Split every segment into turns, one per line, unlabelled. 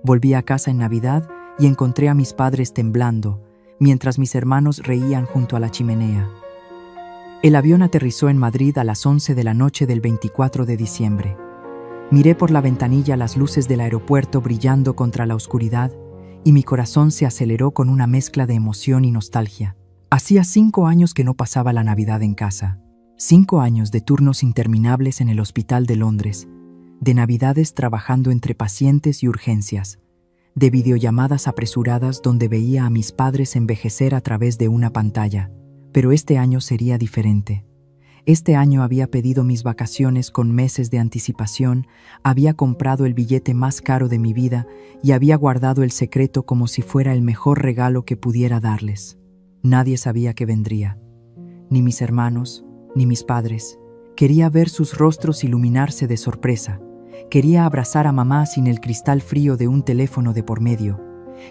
Volví a casa en Navidad y encontré a mis padres temblando, mientras mis hermanos reían junto a la chimenea. El avión aterrizó en Madrid a las 11 de la noche del 24 de diciembre. Miré por la ventanilla las luces del aeropuerto brillando contra la oscuridad y mi corazón se aceleró con una mezcla de emoción y nostalgia. Hacía 5 años que no pasaba la Navidad en casa. 5 años de turnos interminables en el hospital de Londres, de Navidades trabajando entre pacientes y urgencias, de videollamadas apresuradas donde veía a mis padres envejecer a través de una pantalla. Pero este año sería diferente. Este año había pedido mis vacaciones con meses de anticipación, había comprado el billete más caro de mi vida y había guardado el secreto como si fuera el mejor regalo que pudiera darles. Nadie sabía que vendría. Ni mis hermanos, ni mis padres. Quería ver sus rostros iluminarse de sorpresa. Quería abrazar a mamá sin el cristal frío de un teléfono de por medio.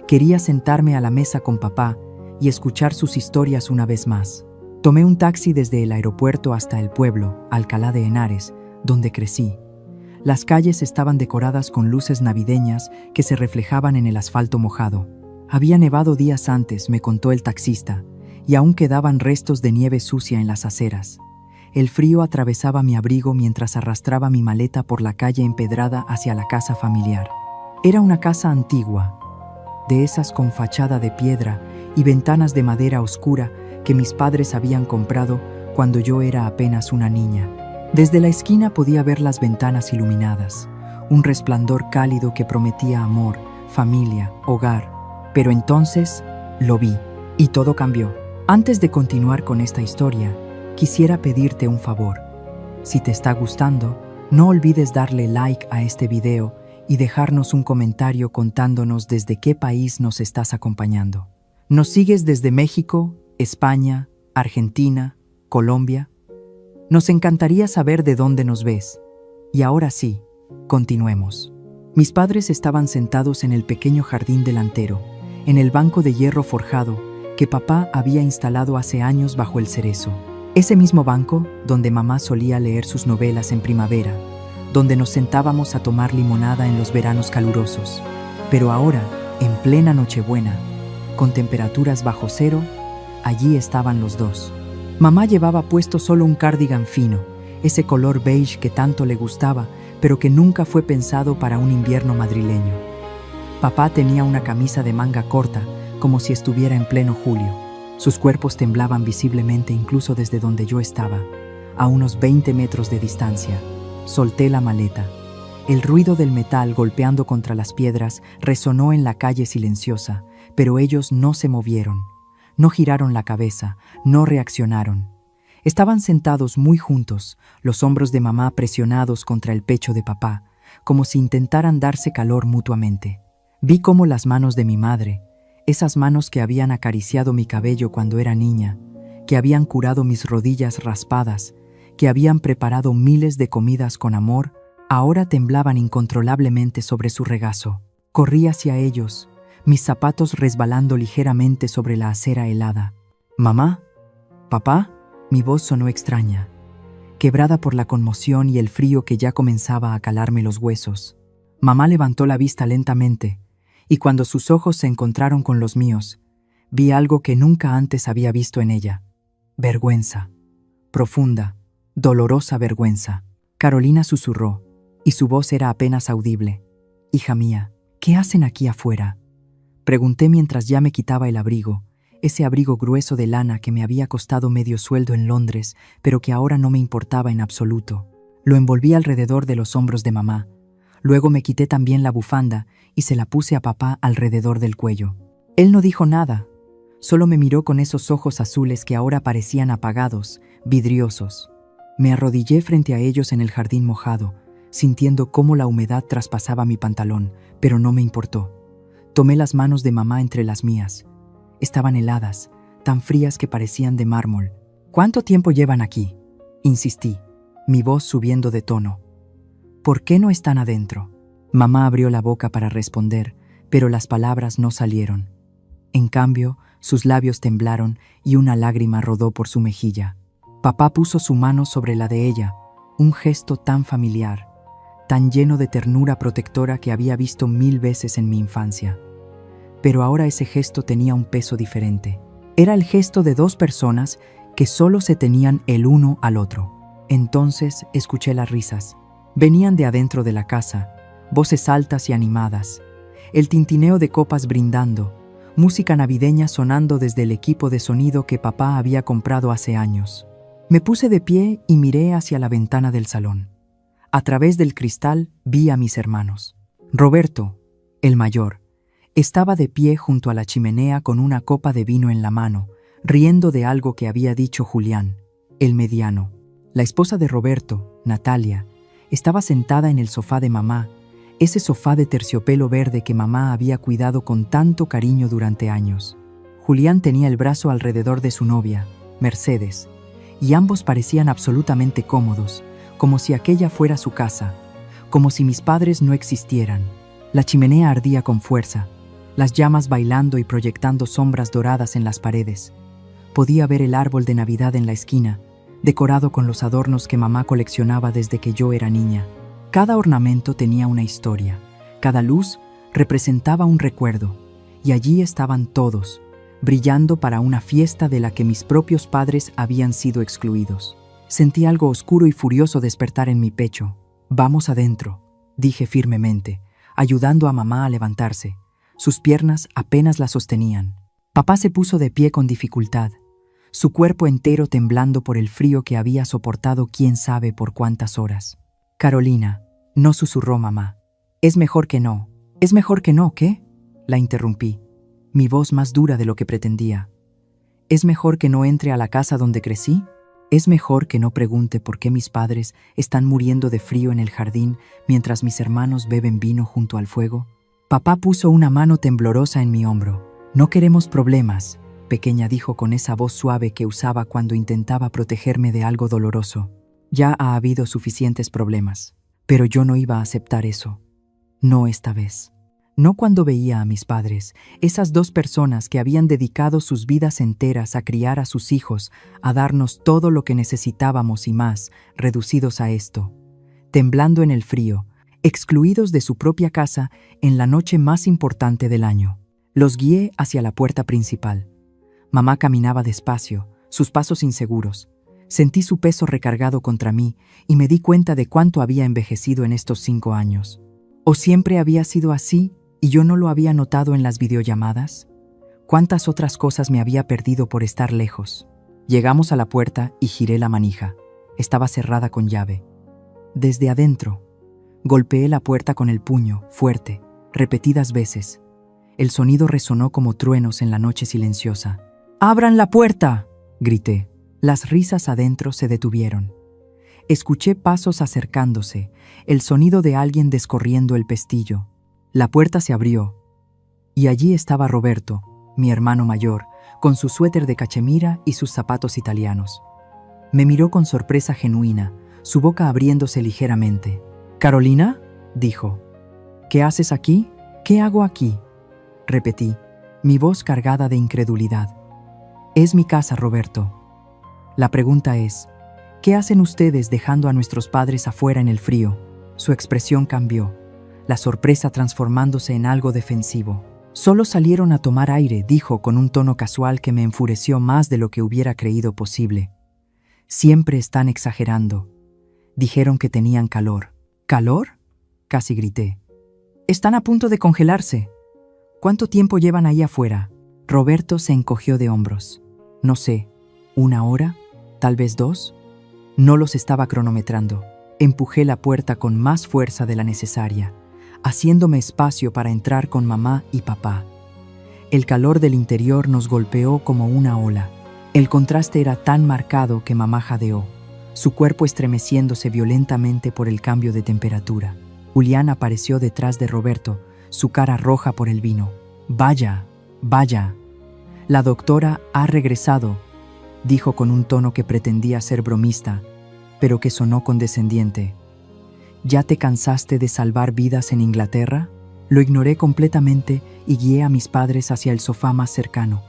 Quería sentarme a la mesa con papá y escuchar sus historias una vez más. Tomé un taxi desde el aeropuerto hasta el pueblo, Alcalá de Henares, donde crecí. Las calles estaban decoradas con luces navideñas que se reflejaban en el asfalto mojado. Había nevado días antes, me contó el taxista, y aún quedaban restos de nieve sucia en las aceras. El frío atravesaba mi abrigo mientras arrastraba mi maleta por la calle empedrada hacia la casa familiar. Era una casa antigua, de esas con fachada de piedra y ventanas de madera oscura que mis padres habían comprado cuando yo era apenas una niña. Desde la esquina podía ver las ventanas iluminadas, un resplandor cálido que prometía amor, familia, hogar. Pero entonces lo vi y todo cambió. Antes de continuar con esta historia, quisiera pedirte un favor. Si te está gustando, no olvides darle like a este video y dejarnos un comentario contándonos desde qué país nos estás acompañando. ¿Nos sigues desde México, España, Argentina, Colombia? Nos encantaría saber de dónde nos ves. Y ahora sí, continuemos. Mis padres estaban sentados en el pequeño jardín delantero, en el banco de hierro forjado que papá había instalado hace años bajo el cerezo. Ese mismo banco donde mamá solía leer sus novelas en primavera, donde nos sentábamos a tomar limonada en los veranos calurosos. Pero ahora, en plena Nochebuena, con temperaturas bajo cero, allí estaban los dos. Mamá llevaba puesto solo un cardigan fino, ese color beige que tanto le gustaba, pero que nunca fue pensado para un invierno madrileño. Papá tenía una camisa de manga corta, como si estuviera en pleno julio. Sus cuerpos temblaban visiblemente incluso desde donde yo estaba, a unos 20 metros de distancia. Solté la maleta. El ruido del metal golpeando contra las piedras resonó en la calle silenciosa, pero ellos no se movieron. No giraron la cabeza, no reaccionaron. Estaban sentados muy juntos, los hombros de mamá presionados contra el pecho de papá, como si intentaran darse calor mutuamente. Vi cómo las manos de mi madre, esas manos que habían acariciado mi cabello cuando era niña, que habían curado mis rodillas raspadas, que habían preparado miles de comidas con amor, ahora temblaban incontrolablemente sobre su regazo. Corrí hacia ellos, mis zapatos resbalando ligeramente sobre la acera helada. «¿Mamá? ¿Papá?» Mi voz sonó extraña, quebrada por la conmoción y el frío que ya comenzaba a calarme los huesos. Mamá levantó la vista lentamente, y cuando sus ojos se encontraron con los míos, vi algo que nunca antes había visto en ella. Vergüenza. Profunda, dolorosa vergüenza. Carolina susurró, y su voz era apenas audible. «Hija mía, ¿qué hacen aquí afuera?», pregunté mientras ya me quitaba el abrigo, ese abrigo grueso de lana que me había costado medio sueldo en Londres, pero que ahora no me importaba en absoluto. Lo envolví alrededor de los hombros de mamá. Luego me quité también la bufanda y se la puse a papá alrededor del cuello. Él no dijo nada, solo me miró con esos ojos azules que ahora parecían apagados, vidriosos. Me arrodillé frente a ellos en el jardín mojado, sintiendo cómo la humedad traspasaba mi pantalón, pero no me importó. Tomé las manos de mamá entre las mías. Estaban heladas, tan frías que parecían de mármol. «¿Cuánto tiempo llevan aquí?», insistí, mi voz subiendo de tono. «¿Por qué no están adentro?». Mamá abrió la boca para responder, pero las palabras no salieron. En cambio, sus labios temblaron y una lágrima rodó por su mejilla. Papá puso su mano sobre la de ella, un gesto tan familiar, tan lleno de ternura protectora que había visto 1000 veces en mi infancia. Pero ahora ese gesto tenía un peso diferente. Era el gesto de dos personas que solo se tenían el uno al otro. Entonces escuché las risas. Venían de adentro de la casa, voces altas y animadas, el tintineo de copas brindando, música navideña sonando desde el equipo de sonido que papá había comprado hace años. Me puse de pie y miré hacia la ventana del salón. A través del cristal vi a mis hermanos. Roberto, el mayor, estaba de pie junto a la chimenea con una copa de vino en la mano, riendo de algo que había dicho Julián, el mediano. La esposa de Roberto, Natalia, estaba sentada en el sofá de mamá, ese sofá de terciopelo verde que mamá había cuidado con tanto cariño durante años. Julián tenía el brazo alrededor de su novia, Mercedes, y ambos parecían absolutamente cómodos, como si aquella fuera su casa, como si mis padres no existieran. La chimenea ardía con fuerza, las llamas bailando y proyectando sombras doradas en las paredes. Podía ver el árbol de Navidad en la esquina, decorado con los adornos que mamá coleccionaba desde que yo era niña. Cada ornamento tenía una historia, cada luz representaba un recuerdo, y allí estaban todos, brillando para una fiesta de la que mis propios padres habían sido excluidos. Sentí algo oscuro y furioso despertar en mi pecho. «Vamos adentro», dije firmemente, ayudando a mamá a levantarse. Sus piernas apenas la sostenían. Papá se puso de pie con dificultad, su cuerpo entero temblando por el frío que había soportado quién sabe por cuántas horas. «Carolina», no susurró mamá. «Es mejor que no». «Es mejor que no, ¿qué?», la interrumpí, mi voz más dura de lo que pretendía. «¿Es mejor que no entre a la casa donde crecí? ¿Es mejor que no pregunte por qué mis padres están muriendo de frío en el jardín mientras mis hermanos beben vino junto al fuego?» Papá puso una mano temblorosa en mi hombro. «No queremos problemas», pequeña, dijo con esa voz suave que usaba cuando intentaba protegerme de algo doloroso. «Ya ha habido suficientes problemas, pero yo no iba a aceptar eso. No esta vez. No cuando veía a mis padres, esas dos personas que habían dedicado sus vidas enteras a criar a sus hijos, a darnos todo lo que necesitábamos y más, reducidos a esto, temblando en el frío, excluidos de su propia casa en la noche más importante del año. Los guié hacia la puerta principal. Mamá caminaba despacio, sus pasos inseguros. Sentí su peso recargado contra mí y me di cuenta de cuánto había envejecido en estos 5 años. ¿O siempre había sido así y yo no lo había notado en las videollamadas? ¿Cuántas otras cosas me había perdido por estar lejos? Llegamos a la puerta y giré la manija. Estaba cerrada con llave. Desde adentro, golpeé la puerta con el puño, fuerte, repetidas veces. El sonido resonó como truenos en la noche silenciosa. «¡Abran la puerta!», grité. Las risas adentro se detuvieron. Escuché pasos acercándose, el sonido de alguien descorriendo el pestillo. La puerta se abrió, y allí estaba Roberto, mi hermano mayor, con su suéter de cachemira y sus zapatos italianos. Me miró con sorpresa genuina, su boca abriéndose ligeramente. «¿Carolina?», dijo. «¿Qué haces aquí?». «¿Qué hago aquí?», repetí, mi voz cargada de incredulidad. «Es mi casa, Roberto. La pregunta es, ¿qué hacen ustedes dejando a nuestros padres afuera en el frío?». Su expresión cambió, la sorpresa transformándose en algo defensivo. «Solo salieron a tomar aire», dijo con un tono casual que me enfureció más de lo que hubiera creído posible. «Siempre están exagerando. Dijeron que tenían calor». «¿Calor?», casi grité. «Están a punto de congelarse. ¿Cuánto tiempo llevan ahí afuera?». Roberto se encogió de hombros. «No sé, 1 hora, tal vez 2. No los estaba cronometrando. Empujé la puerta con más fuerza de la necesaria, haciéndome espacio para entrar con mamá y papá. El calor del interior nos golpeó como una ola. El contraste era tan marcado que mamá jadeó, su cuerpo estremeciéndose violentamente por el cambio de temperatura. Julián apareció detrás de Roberto, su cara roja por el vino. «Vaya, vaya. La doctora ha regresado», dijo con un tono que pretendía ser bromista, pero que sonó condescendiente. «¿Ya te cansaste de salvar vidas en Inglaterra?». Lo ignoré completamente y guié a mis padres hacia el sofá más cercano,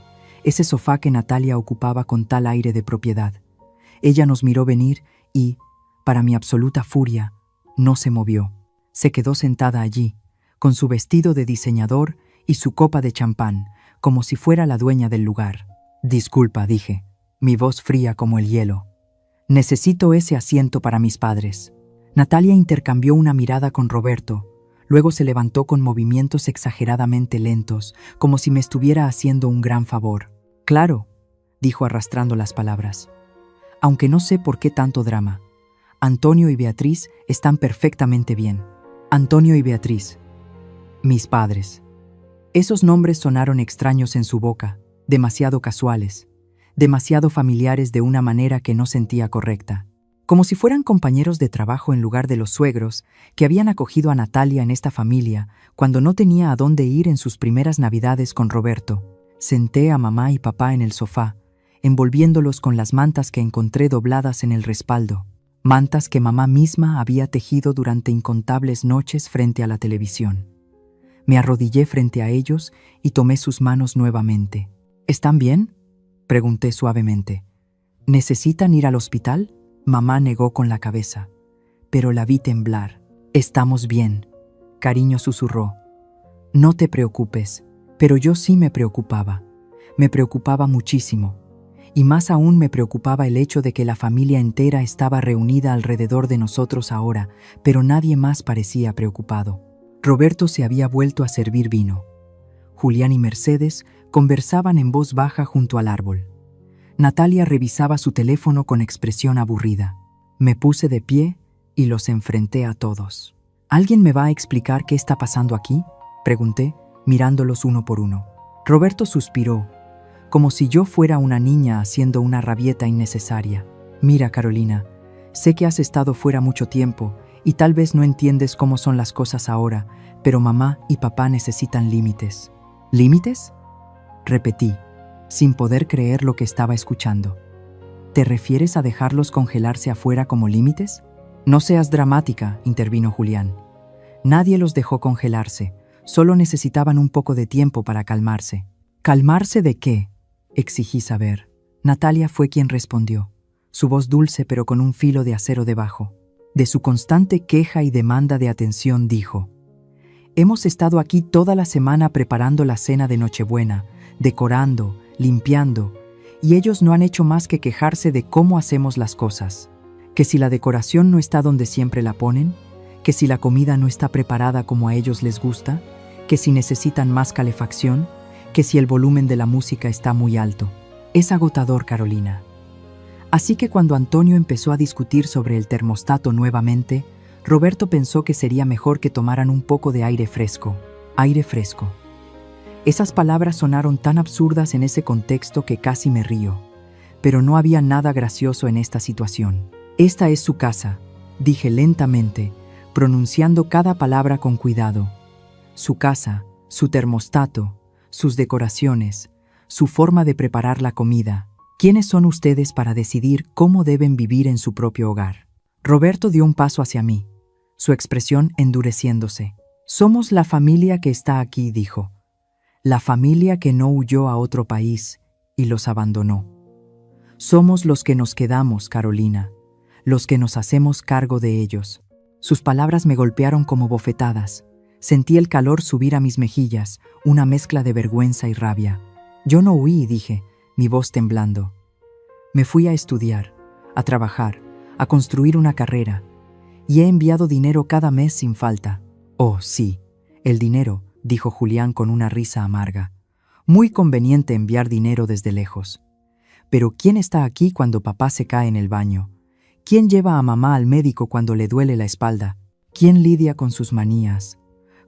ese sofá que Natalia ocupaba con tal aire de propiedad. Ella nos miró venir y, para mi absoluta furia, no se movió. Se quedó sentada allí, con su vestido de diseñador y su copa de champán, como si fuera la dueña del lugar. «Disculpa», dije, mi voz fría como el hielo. «Necesito ese asiento para mis padres». Natalia intercambió una mirada con Roberto. Luego se levantó con movimientos exageradamente lentos, como si me estuviera haciendo un gran favor. «Claro», dijo arrastrando las palabras. «Aunque no sé por qué tanto drama. Antonio y Beatriz están perfectamente bien». Antonio y Beatriz. Mis padres. Esos nombres sonaron extraños en su boca, demasiado casuales, demasiado familiares de una manera que no sentía correcta. Como si fueran compañeros de trabajo en lugar de los suegros que habían acogido a Natalia en esta familia cuando no tenía a dónde ir en sus primeras navidades con Roberto. Senté a mamá y papá en el sofá, envolviéndolos con las mantas que encontré dobladas en el respaldo. Mantas que mamá misma había tejido durante incontables noches frente a la televisión. Me arrodillé frente a ellos y tomé sus manos nuevamente. ¿Están bien?, pregunté suavemente. ¿Necesitan ir al hospital? Mamá negó con la cabeza, pero la vi temblar. «Estamos bien», cariño susurró. «No te preocupes», pero yo sí me preocupaba. Me preocupaba muchísimo. Y más aún me preocupaba el hecho de que la familia entera estaba reunida alrededor de nosotros ahora, pero nadie más parecía preocupado. Roberto se había vuelto a servir vino. Julián y Mercedes conversaban en voz baja junto al árbol. Natalia revisaba su teléfono con expresión aburrida. Me puse de pie y los enfrenté a todos. «¿Alguien me va a explicar qué está pasando aquí?», pregunté, mirándolos uno por uno. Roberto suspiró, como si yo fuera una niña haciendo una rabieta innecesaria. «Mira, Carolina, sé que has estado fuera mucho tiempo y tal vez no entiendes cómo son las cosas ahora, pero mamá y papá necesitan límites». «¿Límites?», repetí, sin poder creer lo que estaba escuchando. «¿Te refieres a dejarlos congelarse afuera como límites?». «No seas dramática», intervino Julián. «Nadie los dejó congelarse, solo necesitaban un poco de tiempo para calmarse». «¿Calmarse de qué?», exigí saber. Natalia fue quien respondió, su voz dulce pero con un filo de acero debajo. De su constante queja y demanda de atención dijo: «Hemos estado aquí toda la semana preparando la cena de Nochebuena, decorando, limpiando, y ellos no han hecho más que quejarse de cómo hacemos las cosas. Que si la decoración no está donde siempre la ponen, que si la comida no está preparada como a ellos les gusta, que si necesitan más calefacción, que si el volumen de la música está muy alto. Es agotador, Carolina». Así que cuando Antonio empezó a discutir sobre el termostato nuevamente, Roberto pensó que sería mejor que tomaran un poco de aire fresco. Aire fresco. Esas palabras sonaron tan absurdas en ese contexto que casi me río. Pero no había nada gracioso en esta situación. «Esta es su casa», dije lentamente, pronunciando cada palabra con cuidado. «Su casa, su termostato, sus decoraciones, su forma de preparar la comida. ¿Quiénes son ustedes para decidir cómo deben vivir en su propio hogar?». Roberto dio un paso hacia mí, su expresión endureciéndose. «Somos la familia que está aquí», dijo. «La familia que no huyó a otro país y los abandonó. Somos los que nos quedamos, Carolina, los que nos hacemos cargo de ellos». Sus palabras me golpearon como bofetadas. Sentí el calor subir a mis mejillas, una mezcla de vergüenza y rabia. «Yo no huí», dije, mi voz temblando. «Me fui a estudiar, a trabajar, a construir una carrera, y he enviado dinero cada mes sin falta». «Oh, sí, el dinero», dijo Julián con una risa amarga. «Muy conveniente enviar dinero desde lejos. Pero ¿quién está aquí cuando papá se cae en el baño? ¿Quién lleva a mamá al médico cuando le duele la espalda? ¿Quién lidia con sus manías,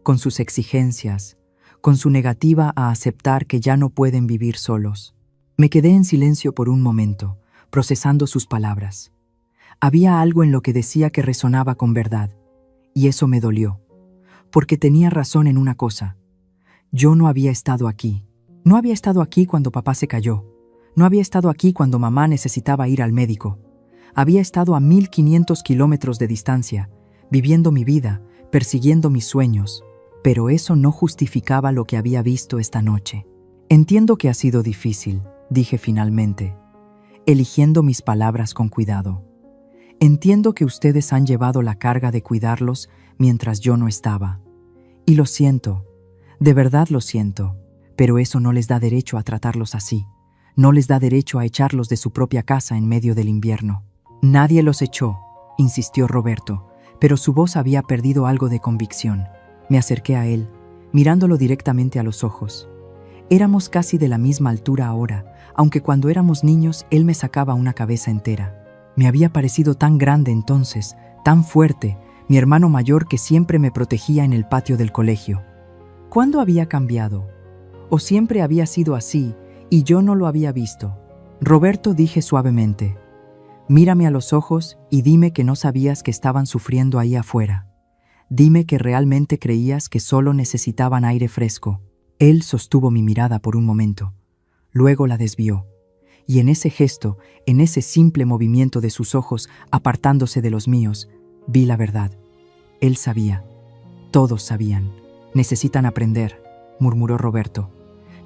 con sus exigencias, con su negativa a aceptar que ya no pueden vivir solos?» Me quedé en silencio por un momento, procesando sus palabras. Había algo en lo que decía que resonaba con verdad, y eso me dolió, porque tenía razón en una cosa. Yo no había estado aquí. No había estado aquí cuando papá se cayó. No había estado aquí cuando mamá necesitaba ir al médico. Había estado a 1500 kilómetros de distancia, viviendo mi vida, persiguiendo mis sueños, pero eso no justificaba lo que había visto esta noche. «Entiendo que ha sido difícil», dije finalmente, eligiendo mis palabras con cuidado. «Entiendo que ustedes han llevado la carga de cuidarlos mientras yo no estaba. Y lo siento, de verdad lo siento, pero eso no les da derecho a tratarlos así. No les da derecho a echarlos de su propia casa en medio del invierno. Nadie los echó, insistió Roberto, pero su voz había perdido algo de convicción. Me acerqué a él, mirándolo directamente a los ojos. Éramos casi de la misma altura ahora, aunque cuando éramos niños él me sacaba una cabeza entera. Me había parecido tan grande entonces, tan fuerte, mi hermano mayor que siempre me protegía en el patio del colegio. ¿Cuándo había cambiado? ¿O siempre había sido así y yo no lo había visto? Roberto, dije suavemente, mírame a los ojos y dime que no sabías que estaban sufriendo ahí afuera. Dime que realmente creías que solo necesitaban aire fresco. Él sostuvo mi mirada por un momento, luego la desvió, y en ese gesto, en ese simple movimiento de sus ojos apartándose de los míos, vi la verdad. Él sabía. Todos sabían. Necesitan aprender, murmuró Roberto.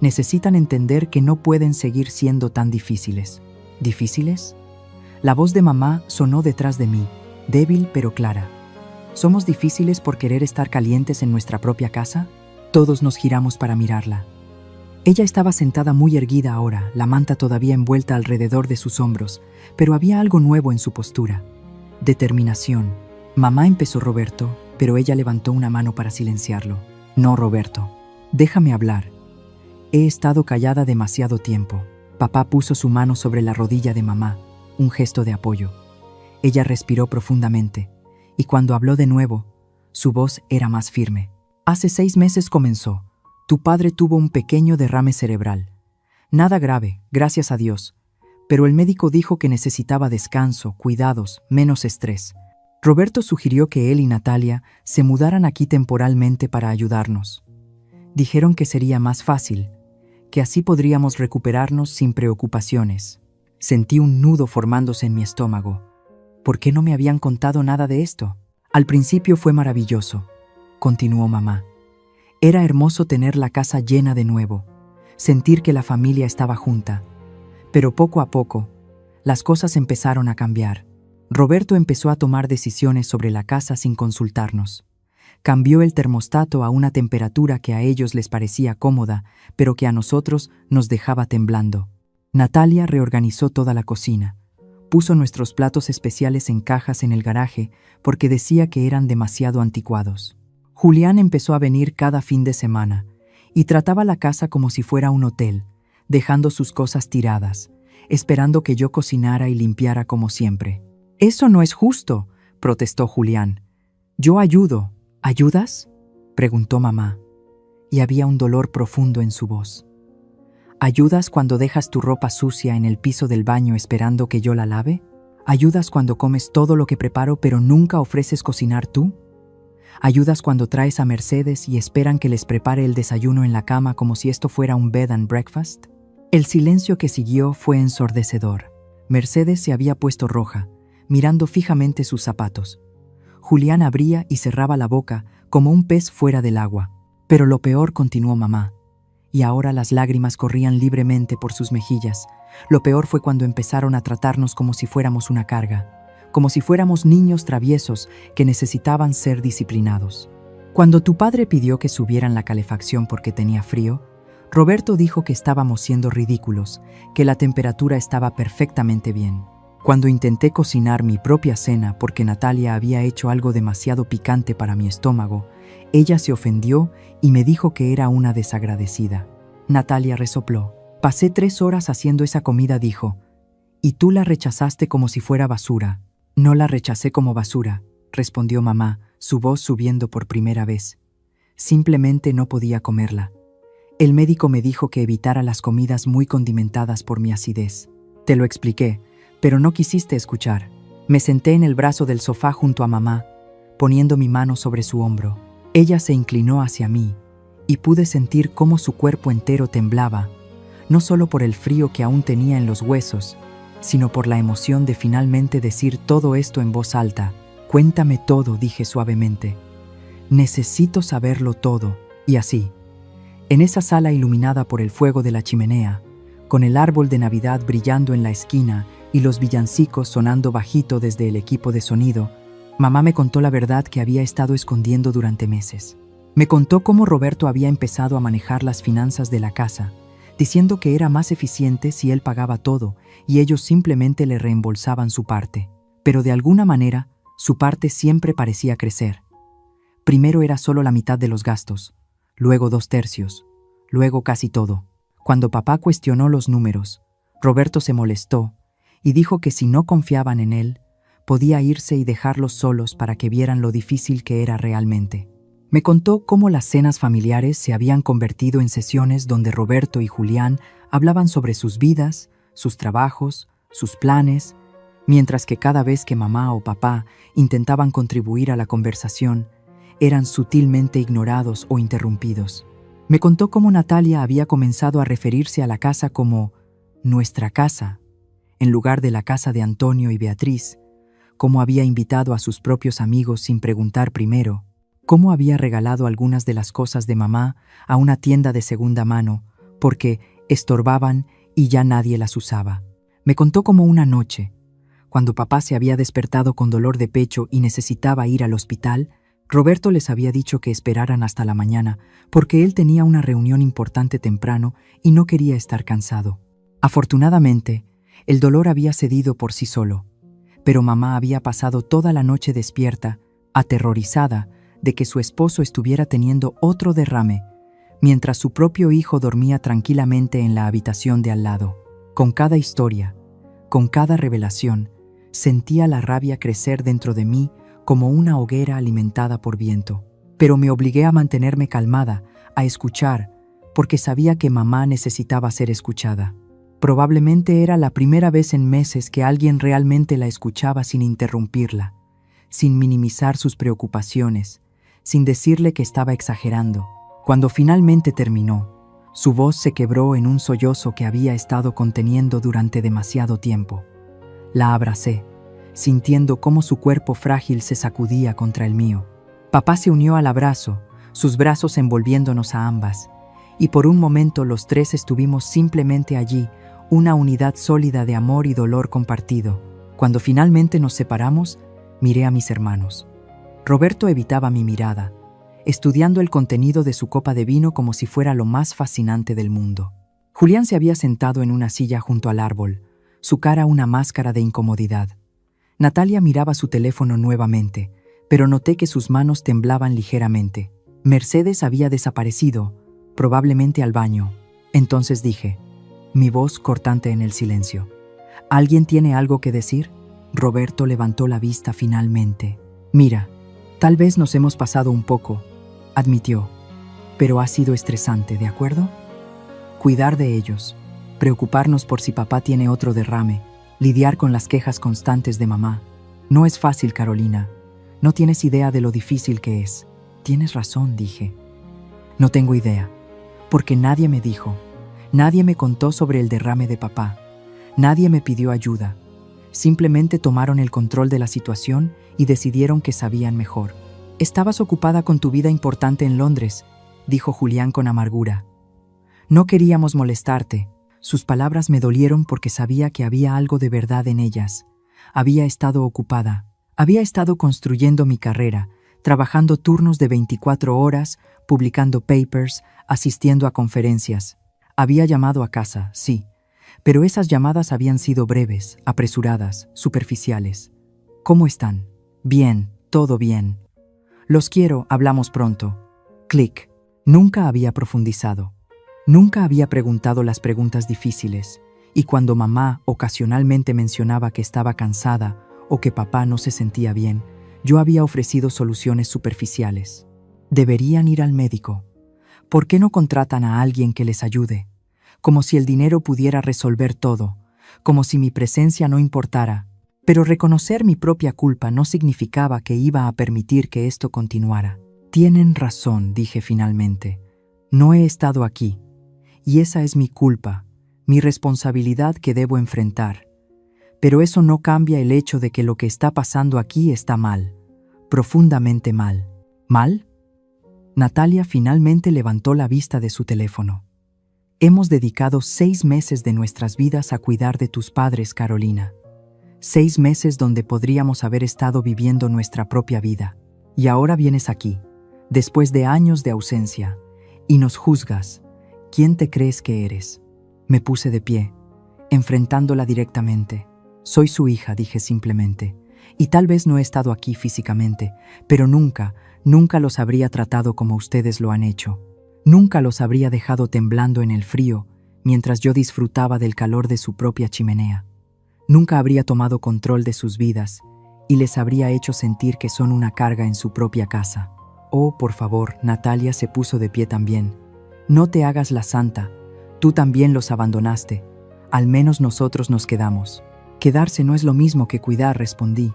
Necesitan entender que no pueden seguir siendo tan difíciles. ¿Difíciles? La voz de mamá sonó detrás de mí, débil pero clara. ¿Somos difíciles por querer estar calientes en nuestra propia casa? Todos nos giramos para mirarla. Ella estaba sentada muy erguida ahora, la manta todavía envuelta alrededor de sus hombros, pero había algo nuevo en su postura. Determinación. Mamá, empezó Roberto, pero ella levantó una mano para silenciarlo. No, Roberto. Déjame hablar. He estado callada demasiado tiempo. Papá puso su mano sobre la rodilla de mamá, un gesto de apoyo. Ella respiró profundamente, y cuando habló de nuevo, su voz era más firme. Hace 6 meses comenzó. Tu padre tuvo un pequeño derrame cerebral. Nada grave, gracias a Dios. Pero el médico dijo que necesitaba descanso, cuidados, menos estrés. Roberto sugirió que él y Natalia se mudaran aquí temporalmente para ayudarnos. Dijeron que sería más fácil, que así podríamos recuperarnos sin preocupaciones. Sentí un nudo formándose en mi estómago. ¿Por qué no me habían contado nada de esto? Al principio fue maravilloso, continuó mamá. Era hermoso tener la casa llena de nuevo, sentir que la familia estaba junta. Pero poco a poco, las cosas empezaron a cambiar. Roberto empezó a tomar decisiones sobre la casa sin consultarnos. Cambió el termostato a una temperatura que a ellos les parecía cómoda, pero que a nosotros nos dejaba temblando. Natalia reorganizó toda la cocina. Puso nuestros platos especiales en cajas en el garaje porque decía que eran demasiado anticuados. Julián empezó a venir cada fin de semana y trataba la casa como si fuera un hotel, dejando sus cosas tiradas, esperando que yo cocinara y limpiara como siempre. «Eso no es justo», protestó Julián. «Yo ayudo». «¿Ayudas?», preguntó mamá, y había un dolor profundo en su voz. «¿Ayudas cuando dejas tu ropa sucia en el piso del baño esperando que yo la lave? ¿Ayudas cuando comes todo lo que preparo pero nunca ofreces cocinar tú? ¿Ayudas cuando traes a Mercedes y esperan que les prepare el desayuno en la cama como si esto fuera un bed and breakfast?» El silencio que siguió fue ensordecedor. Mercedes se había puesto roja, mirando fijamente sus zapatos. Julián abría y cerraba la boca como un pez fuera del agua. Pero lo peor, continuó mamá, y ahora las lágrimas corrían libremente por sus mejillas. Lo peor fue cuando empezaron a tratarnos como si fuéramos una carga, como si fuéramos niños traviesos que necesitaban ser disciplinados. Cuando tu padre pidió que subieran la calefacción porque tenía frío, Roberto dijo que estábamos siendo ridículos, que la temperatura estaba perfectamente bien. Cuando intenté cocinar mi propia cena porque Natalia había hecho algo demasiado picante para mi estómago, ella se ofendió y me dijo que era una desagradecida. Natalia resopló. «Pasé 3 horas haciendo esa comida», dijo. «Y tú la rechazaste como si fuera basura». «No la rechacé como basura», respondió mamá, su voz subiendo por primera vez. «Simplemente no podía comerla. El médico me dijo que evitara las comidas muy condimentadas por mi acidez. Te lo expliqué, pero no quisiste escuchar». Me senté en el brazo del sofá junto a mamá, poniendo mi mano sobre su hombro. Ella se inclinó hacia mí, y pude sentir cómo su cuerpo entero temblaba, no solo por el frío que aún tenía en los huesos, sino por la emoción de finalmente decir todo esto en voz alta. «Cuéntame todo», dije suavemente. «Necesito saberlo todo». Y así, en esa sala iluminada por el fuego de la chimenea, con el árbol de Navidad brillando en la esquina y los villancicos sonando bajito desde el equipo de sonido, Mamá me contó la verdad que había estado escondiendo durante meses. Me contó cómo Roberto había empezado a manejar las finanzas de la casa, diciendo que era más eficiente si él pagaba todo y ellos simplemente le reembolsaban su parte. Pero de alguna manera, su parte siempre parecía crecer. Primero era solo la mitad de los gastos, luego 2/3, luego casi todo. Cuando papá cuestionó los números, Roberto se molestó y dijo que si no confiaban en él, podía irse y dejarlos solos para que vieran lo difícil que era realmente. Me contó cómo las cenas familiares se habían convertido en sesiones donde Roberto y Julián hablaban sobre sus vidas, sus trabajos, sus planes, mientras que cada vez que mamá o papá intentaban contribuir a la conversación, eran sutilmente ignorados o interrumpidos. Me contó cómo Natalia había comenzado a referirse a la casa como nuestra casa, en lugar de la casa de Antonio y Beatriz, cómo había invitado a sus propios amigos sin preguntar primero, cómo había regalado algunas de las cosas de mamá a una tienda de segunda mano porque estorbaban y ya nadie las usaba. Me contó cómo una noche, cuando papá se había despertado con dolor de pecho y necesitaba ir al hospital, Roberto les había dicho que esperaran hasta la mañana porque él tenía una reunión importante temprano y no quería estar cansado. Afortunadamente, el dolor había cedido por sí solo, pero mamá había pasado toda la noche despierta, aterrorizada de que su esposo estuviera teniendo otro derrame, mientras su propio hijo dormía tranquilamente en la habitación de al lado. Con cada historia, con cada revelación, sentía la rabia crecer dentro de mí como una hoguera alimentada por viento. Pero me obligué a mantenerme calmada, a escuchar, porque sabía que mamá necesitaba ser escuchada. Probablemente era la primera vez en meses que alguien realmente la escuchaba sin interrumpirla, sin minimizar sus preocupaciones, sin decirle que estaba exagerando. Cuando finalmente terminó, su voz se quebró en un sollozo que había estado conteniendo durante demasiado tiempo. La abracé, sintiendo cómo su cuerpo frágil se sacudía contra el mío. Papá se unió al abrazo, sus brazos envolviéndonos a ambas, y por un momento los tres estuvimos simplemente allí, una unidad sólida de amor y dolor compartido. Cuando finalmente nos separamos, miré a mis hermanos. Roberto evitaba mi mirada, estudiando el contenido de su copa de vino como si fuera lo más fascinante del mundo. Julián se había sentado en una silla junto al árbol, su cara una máscara de incomodidad. Natalia miraba su teléfono nuevamente, pero noté que sus manos temblaban ligeramente. Mercedes había desaparecido, probablemente al baño. Entonces dije, mi voz cortante en el silencio. ¿Alguien tiene algo que decir? Roberto levantó la vista finalmente. Mira, tal vez nos hemos pasado un poco, admitió, pero ha sido estresante, ¿de acuerdo? Cuidar de ellos, preocuparnos por si papá tiene otro derrame, lidiar con las quejas constantes de mamá. No es fácil, Carolina. No tienes idea de lo difícil que es. Tienes razón, dije. No tengo idea, porque nadie me dijo, nadie me contó sobre el derrame de papá, nadie me pidió ayuda. Simplemente tomaron el control de la situación y decidieron que sabían mejor. Estabas ocupada con tu vida importante en Londres, dijo Julián con amargura. No queríamos molestarte. Sus palabras me dolieron porque sabía que había algo de verdad en ellas. Había estado ocupada. Había estado construyendo mi carrera, trabajando turnos de 24 horas, publicando papers, asistiendo a conferencias. Había llamado a casa, sí, pero esas llamadas habían sido breves, apresuradas, superficiales. ¿Cómo están? Bien, todo bien. Los quiero, hablamos pronto. Clic. Nunca había profundizado. Nunca había preguntado las preguntas difíciles, y cuando mamá ocasionalmente mencionaba que estaba cansada o que papá no se sentía bien, yo había ofrecido soluciones superficiales. Deberían ir al médico. ¿Por qué no contratan a alguien que les ayude? Como si el dinero pudiera resolver todo, como si mi presencia no importara. Pero reconocer mi propia culpa no significaba que iba a permitir que esto continuara. Tienen razón, dije finalmente. No he estado aquí. Y esa es mi culpa, mi responsabilidad que debo enfrentar. Pero eso no cambia el hecho de que lo que está pasando aquí está mal, profundamente mal. ¿Mal? Natalia finalmente levantó la vista de su teléfono. Hemos dedicado 6 meses de nuestras vidas a cuidar de tus padres, Carolina. 6 meses donde podríamos haber estado viviendo nuestra propia vida. Y ahora vienes aquí, después de años de ausencia, y nos juzgas. ¿Quién te crees que eres? Me puse de pie, enfrentándola directamente. Soy su hija, dije simplemente, y tal vez no he estado aquí físicamente, pero nunca los habría tratado como ustedes lo han hecho. Nunca los habría dejado temblando en el frío, mientras yo disfrutaba del calor de su propia chimenea. Nunca habría tomado control de sus vidas y les habría hecho sentir que son una carga en su propia casa. Oh, por favor, Natalia se puso de pie también. No te hagas la santa. Tú también los abandonaste. Al menos nosotros nos quedamos. Quedarse no es lo mismo que cuidar, respondí.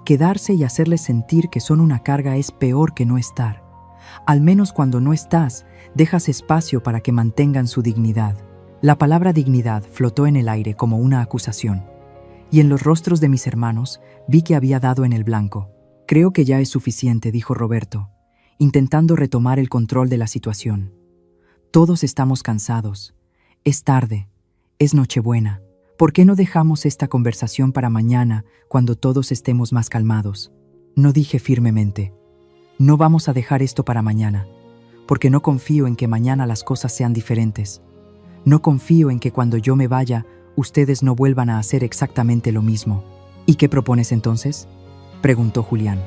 Quedarse y hacerles sentir que son una carga es peor que no estar. Al menos cuando no estás, dejas espacio para que mantengan su dignidad. La palabra dignidad flotó en el aire como una acusación. Y en los rostros de mis hermanos vi que había dado en el blanco. Creo que ya es suficiente, dijo Roberto, intentando retomar el control de la situación. Todos estamos cansados. Es tarde. Es Nochebuena. ¿Por qué no dejamos esta conversación para mañana, cuando todos estemos más calmados? No, dije firmemente. No vamos a dejar esto para mañana, porque no confío en que mañana las cosas sean diferentes. No confío en que cuando yo me vaya, ustedes no vuelvan a hacer exactamente lo mismo. ¿Y qué propones entonces?, preguntó Julián.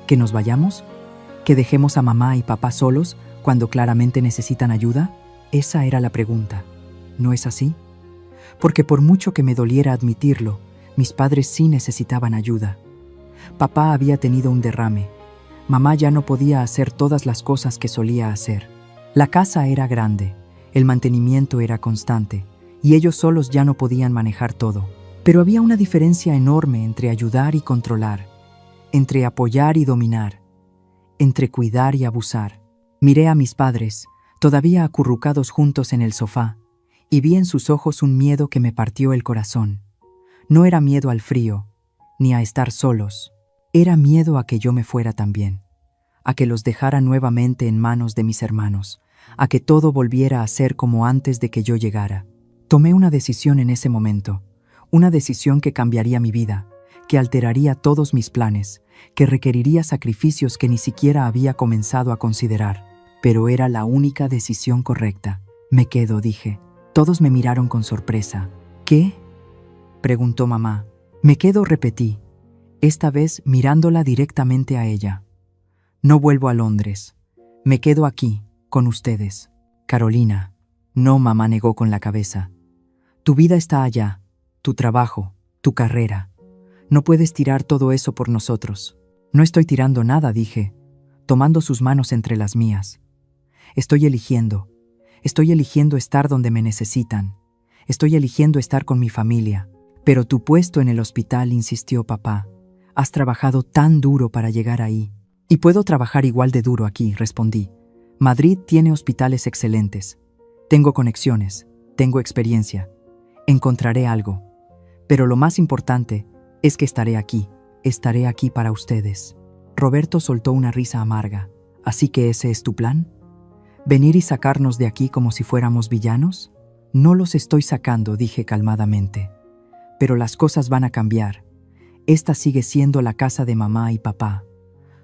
¿Que nos vayamos? ¿Que dejemos a mamá y papá solos cuando claramente necesitan ayuda? Esa era la pregunta. ¿No es así? Porque por mucho que me doliera admitirlo, mis padres sí necesitaban ayuda. Papá había tenido un derrame. Mamá ya no podía hacer todas las cosas que solía hacer. La casa era grande, el mantenimiento era constante, y ellos solos ya no podían manejar todo. Pero había una diferencia enorme entre ayudar y controlar, entre apoyar y dominar, entre cuidar y abusar. Miré a mis padres, todavía acurrucados juntos en el sofá, y vi en sus ojos un miedo que me partió el corazón. No era miedo al frío, ni a estar solos. Era miedo a que yo me fuera también, a que los dejara nuevamente en manos de mis hermanos, a que todo volviera a ser como antes de que yo llegara. Tomé una decisión en ese momento, una decisión que cambiaría mi vida, que alteraría todos mis planes, que requeriría sacrificios que ni siquiera había comenzado a considerar. Pero era la única decisión correcta. Me quedo, dije. Todos me miraron con sorpresa. ¿Qué?, preguntó mamá. Me quedo, repetí, esta vez mirándola directamente a ella. No vuelvo a Londres. Me quedo aquí, con ustedes. Carolina. No, mamá negó con la cabeza. Tu vida está allá, tu trabajo, tu carrera. No puedes tirar todo eso por nosotros. No estoy tirando nada, dije, tomando sus manos entre las mías. Estoy eligiendo estar donde me necesitan. Estoy eligiendo estar con mi familia. Pero tu puesto en el hospital, insistió papá. Has trabajado tan duro para llegar ahí. Y puedo trabajar igual de duro aquí, respondí. Madrid tiene hospitales excelentes. Tengo conexiones, tengo experiencia. Encontraré algo. Pero lo más importante es que estaré aquí para ustedes. Roberto soltó una risa amarga. ¿Así que ese es tu plan? ¿Venir y sacarnos de aquí como si fuéramos villanos? No los estoy sacando, dije calmadamente. Pero las cosas van a cambiar. Esta sigue siendo la casa de mamá y papá.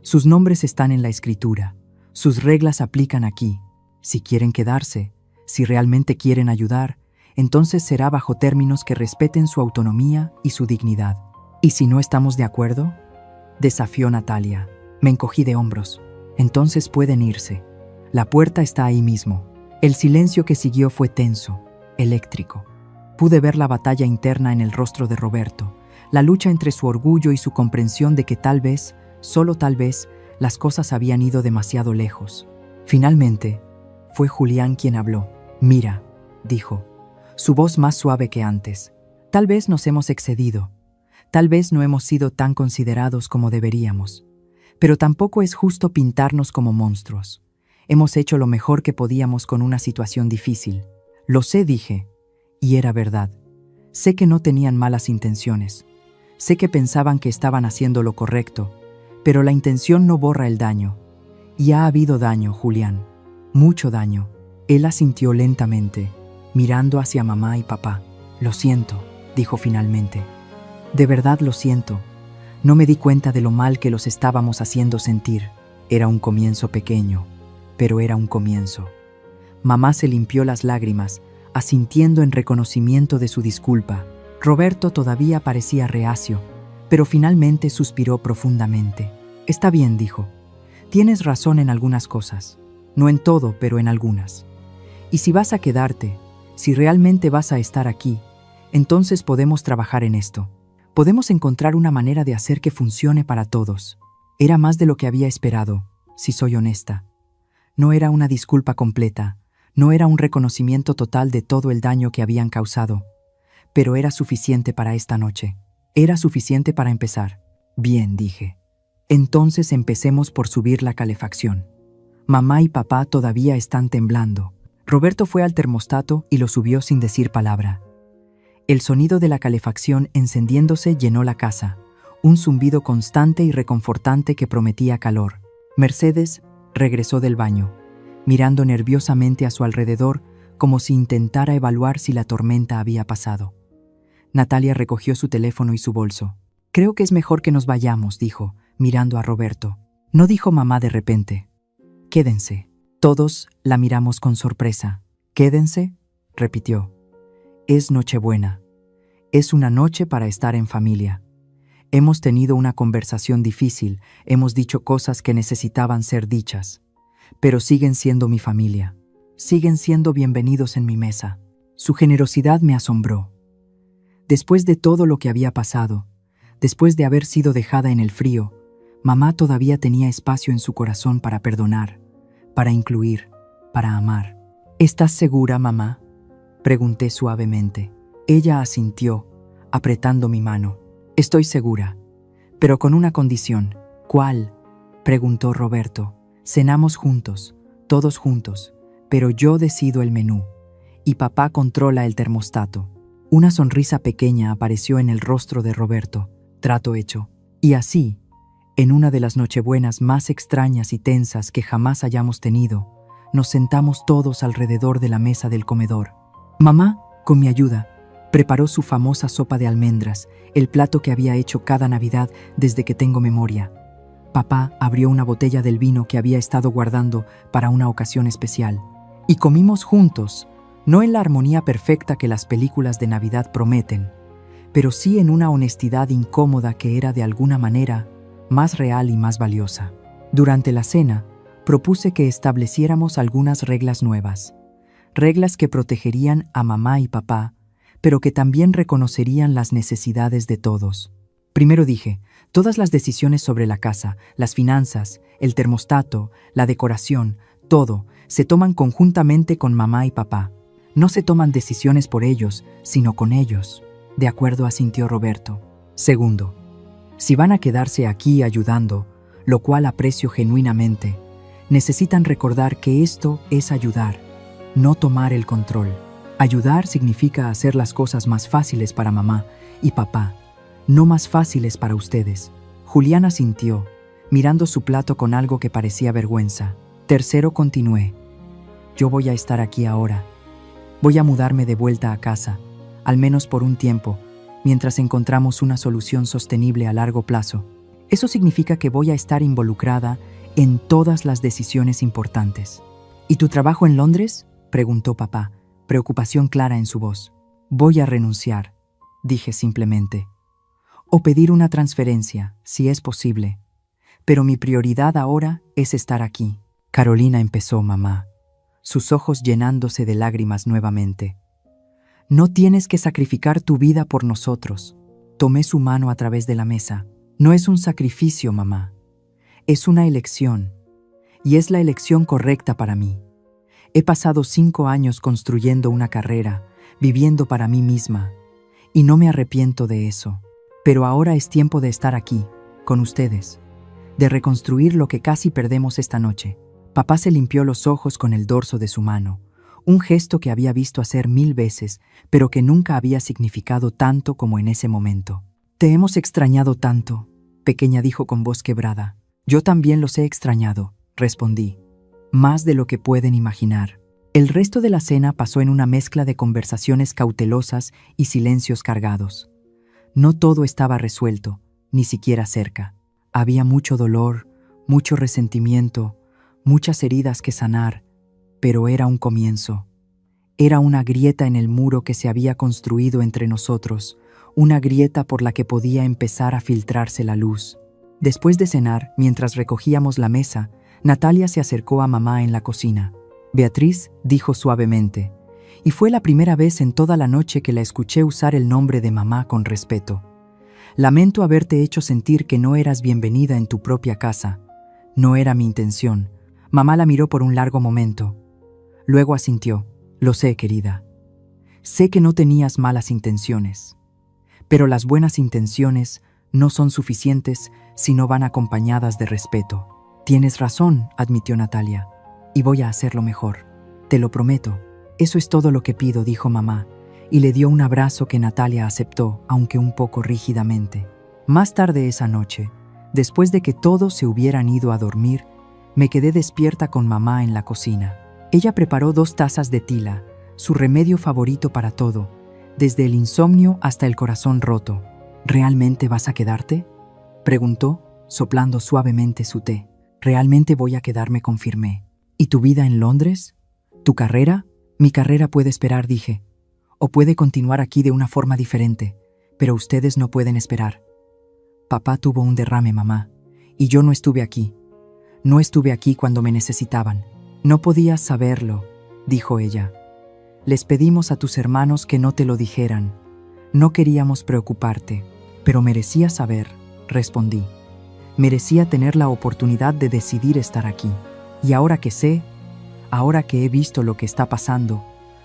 Sus nombres están en la escritura. Sus reglas aplican aquí. Si quieren quedarse, si realmente quieren ayudar, entonces será bajo términos que respeten su autonomía y su dignidad. ¿Y si no estamos de acuerdo?, desafió Natalia. Me encogí de hombros. Entonces pueden irse. La puerta está ahí mismo. El silencio que siguió fue tenso, eléctrico. Pude ver la batalla interna en el rostro de Roberto, la lucha entre su orgullo y su comprensión de que tal vez, solo tal vez, las cosas habían ido demasiado lejos. Finalmente, fue Julián quien habló. Mira, dijo, su voz más suave que antes. Tal vez nos hemos excedido. Tal vez no hemos sido tan considerados como deberíamos. Pero tampoco es justo pintarnos como monstruos. Hemos hecho lo mejor que podíamos con una situación difícil. Lo sé, dije. Y era verdad. Sé que no tenían malas intenciones. Sé que pensaban que estaban haciendo lo correcto. Pero la intención no borra el daño. Y ha habido daño, Julián. Mucho daño. Él asintió lentamente, mirando hacia mamá y papá. Lo siento, dijo finalmente. De verdad lo siento. No me di cuenta de lo mal que los estábamos haciendo sentir. Era un comienzo pequeño, pero era un comienzo. Mamá se limpió las lágrimas, asintiendo en reconocimiento de su disculpa. Roberto todavía parecía reacio, pero finalmente suspiró profundamente. Está bien, dijo. Tienes razón en algunas cosas. No en todo, pero en algunas. Y si vas a quedarte, si realmente vas a estar aquí, entonces podemos trabajar en esto. Podemos encontrar una manera de hacer que funcione para todos. Era más de lo que había esperado, si soy honesta. No era una disculpa completa, no era un reconocimiento total de todo el daño que habían causado, pero era suficiente para esta noche. Era suficiente para empezar. Bien, dije. Entonces empecemos por subir la calefacción. Mamá y papá todavía están temblando. Roberto fue al termostato y lo subió sin decir palabra. El sonido de la calefacción encendiéndose llenó la casa, un zumbido constante y reconfortante que prometía calor. Mercedes regresó del baño, mirando nerviosamente a su alrededor como si intentara evaluar si la tormenta había pasado. Natalia recogió su teléfono y su bolso. Creo que es mejor que nos vayamos, dijo, mirando a Roberto. No dijo mamá de repente. Quédense. Todos la miramos con sorpresa. Quédense, repitió. Es Nochebuena. Es una noche para estar en familia. Hemos tenido una conversación difícil, hemos dicho cosas que necesitaban ser dichas, pero siguen siendo mi familia. Siguen siendo bienvenidos en mi mesa. Su generosidad me asombró. Después de todo lo que había pasado, después de haber sido dejada en el frío, mamá todavía tenía espacio en su corazón para perdonar, para incluir, para amar. ¿Estás segura, mamá?, pregunté suavemente. Ella asintió, apretando mi mano. Estoy segura, pero con una condición. ¿Cuál?, preguntó Roberto. Cenamos juntos, todos juntos, pero yo decido el menú, y papá controla el termostato. Una sonrisa pequeña apareció en el rostro de Roberto. Trato hecho. Y así, en una de las nochebuenas más extrañas y tensas que jamás hayamos tenido, nos sentamos todos alrededor de la mesa del comedor. Mamá, con mi ayuda, preparó su famosa sopa de almendras, el plato que había hecho cada Navidad desde que tengo memoria. Papá abrió una botella del vino que había estado guardando para una ocasión especial. Y comimos juntos, no en la armonía perfecta que las películas de Navidad prometen, pero sí en una honestidad incómoda que era de alguna manera más real y más valiosa. Durante la cena, propuse que estableciéramos algunas reglas nuevas. Reglas que protegerían a mamá y papá, pero que también reconocerían las necesidades de todos. Primero dije, todas las decisiones sobre la casa, las finanzas, el termostato, la decoración, todo, se toman conjuntamente con mamá y papá. No se toman decisiones por ellos, sino con ellos. De acuerdo, asintió Roberto. Segundo, si van a quedarse aquí ayudando, lo cual aprecio genuinamente, necesitan recordar que esto es ayudar, no tomar el control. Ayudar significa hacer las cosas más fáciles para mamá y papá, no más fáciles para ustedes. Juliana asintió, mirando su plato con algo que parecía vergüenza. Tercero, continué. Yo voy a estar aquí ahora. Voy a mudarme de vuelta a casa, al menos por un tiempo, mientras encontramos una solución sostenible a largo plazo. Eso significa que voy a estar involucrada en todas las decisiones importantes. ¿Y tu trabajo en Londres?, preguntó papá, preocupación clara en su voz. Voy a renunciar, dije simplemente. O pedir una transferencia, si es posible. Pero mi prioridad ahora es estar aquí. Carolina, empezó mamá, sus ojos llenándose de lágrimas nuevamente. No tienes que sacrificar tu vida por nosotros. Tomé su mano a través de la mesa. No es un sacrificio, mamá. Es una elección. Y es la elección correcta para mí. He pasado 5 años construyendo una carrera, viviendo para mí misma, y no me arrepiento de eso. Pero ahora es tiempo de estar aquí, con ustedes, de reconstruir lo que casi perdemos esta noche. Papá se limpió los ojos con el dorso de su mano, un gesto que había visto hacer 1000 veces, pero que nunca había significado tanto como en ese momento. Te hemos extrañado tanto, pequeña, dijo con voz quebrada. Yo también los he extrañado, respondí. Más de lo que pueden imaginar. El resto de la cena pasó en una mezcla de conversaciones cautelosas y silencios cargados. No todo estaba resuelto, ni siquiera cerca. Había mucho dolor, mucho resentimiento, muchas heridas que sanar, pero era un comienzo. Era una grieta en el muro que se había construido entre nosotros, una grieta por la que podía empezar a filtrarse la luz. Después de cenar, mientras recogíamos la mesa, Natalia se acercó a mamá en la cocina. Beatriz, dijo suavemente, y fue la primera vez en toda la noche que la escuché usar el nombre de mamá con respeto. Lamento haberte hecho sentir que no eras bienvenida en tu propia casa. No era mi intención. Mamá la miró por un largo momento. Luego asintió. Lo sé, querida. Sé que no tenías malas intenciones. Pero las buenas intenciones no son suficientes si no van acompañadas de respeto. Tienes razón, admitió Natalia, y voy a hacerlo mejor. Te lo prometo. Eso es todo lo que pido, dijo mamá, y le dio un abrazo que Natalia aceptó, aunque un poco rígidamente. Más tarde esa noche, después de que todos se hubieran ido a dormir, me quedé despierta con mamá en la cocina. Ella preparó 2 tazas de tila, su remedio favorito para todo, desde el insomnio hasta el corazón roto. ¿Realmente vas a quedarte?, preguntó, soplando suavemente su té. Realmente voy a quedarme, confirmé. ¿Y tu vida en Londres? ¿Tu carrera? Mi carrera puede esperar, dije. O puede continuar aquí de una forma diferente, pero ustedes no pueden esperar. Papá tuvo un derrame, mamá, y yo no estuve aquí. No estuve aquí cuando me necesitaban. No podías saberlo, dijo ella. Les pedimos a tus hermanos que no te lo dijeran. No queríamos preocuparte, pero merecía saber, respondí. Merecía tener la oportunidad de decidir estar aquí. Y ahora que sé, ahora que he visto lo que está pasando,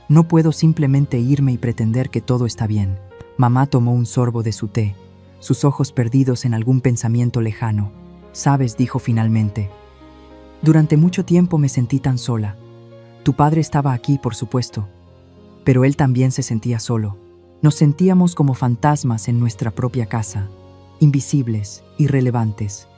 no puedo simplemente irme y pretender que todo está bien. Mamá tomó un sorbo de su té, sus ojos perdidos en algún pensamiento lejano. Sabes, dijo finalmente. Durante mucho tiempo me sentí tan sola. Tu padre estaba aquí, por supuesto, pero él también se sentía solo. Nos sentíamos como fantasmas en nuestra propia casa, invisibles, irrelevantes,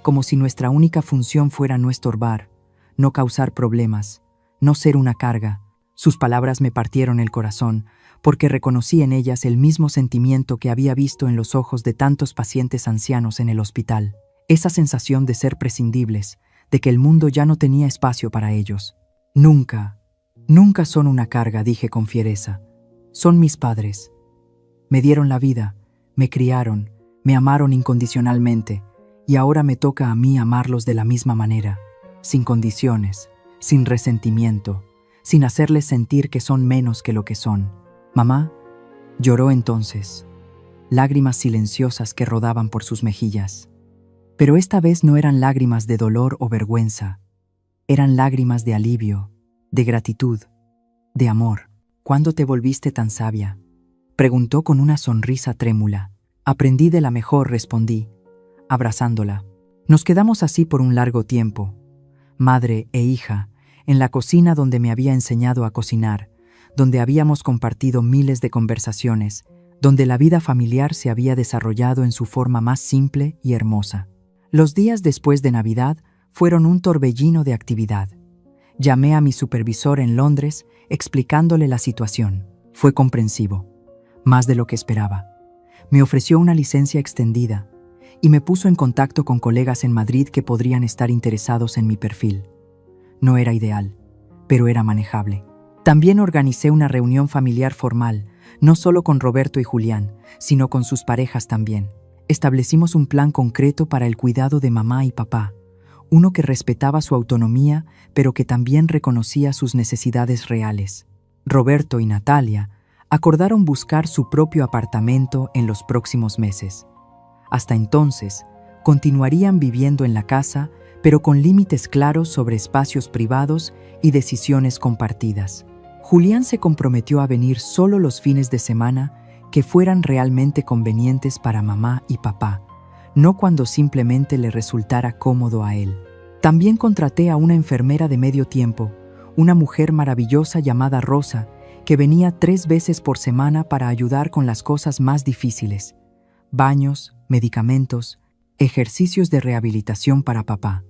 como si nuestra única función fuera no estorbar, no causar problemas, no ser una carga. Sus palabras me partieron el corazón, porque reconocí en ellas el mismo sentimiento que había visto en los ojos de tantos pacientes ancianos en el hospital. Esa sensación de ser prescindibles, de que el mundo ya no tenía espacio para ellos. Nunca, nunca son una carga, dije con fiereza. Son mis padres. Me dieron la vida, me criaron, me amaron incondicionalmente, y ahora me toca a mí amarlos de la misma manera, sin condiciones, sin resentimiento, sin hacerles sentir que son menos que lo que son. Mamá lloró entonces, lágrimas silenciosas que rodaban por sus mejillas. Pero esta vez no eran lágrimas de dolor o vergüenza, eran lágrimas de alivio, de gratitud, de amor. ¿Cuándo te volviste tan sabia?, preguntó con una sonrisa trémula. Aprendí de la mejor, respondí, abrazándola. Nos quedamos así por un largo tiempo, madre e hija, en la cocina donde me había enseñado a cocinar, donde habíamos compartido miles de conversaciones, donde la vida familiar se había desarrollado en su forma más simple y hermosa. Los días después de Navidad fueron un torbellino de actividad. Llamé a mi supervisor en Londres explicándole la situación. Fue comprensivo, más de lo que esperaba. Me ofreció una licencia extendida y me puso en contacto con colegas en Madrid que podrían estar interesados en mi perfil. No era ideal, pero era manejable. También organicé una reunión familiar formal, no solo con Roberto y Julián, sino con sus parejas también. Establecimos un plan concreto para el cuidado de mamá y papá, uno que respetaba su autonomía, pero que también reconocía sus necesidades reales. Roberto y Natalia acordaron buscar su propio apartamento en los próximos meses. Hasta entonces, continuarían viviendo en la casa, pero con límites claros sobre espacios privados y decisiones compartidas. Julián se comprometió a venir solo los fines de semana que fueran realmente convenientes para mamá y papá, no cuando simplemente le resultara cómodo a él. También contraté a una enfermera de medio tiempo, una mujer maravillosa llamada Rosa, que venía 3 veces por semana para ayudar con las cosas más difíciles: baños, medicamentos, ejercicios de rehabilitación para papá.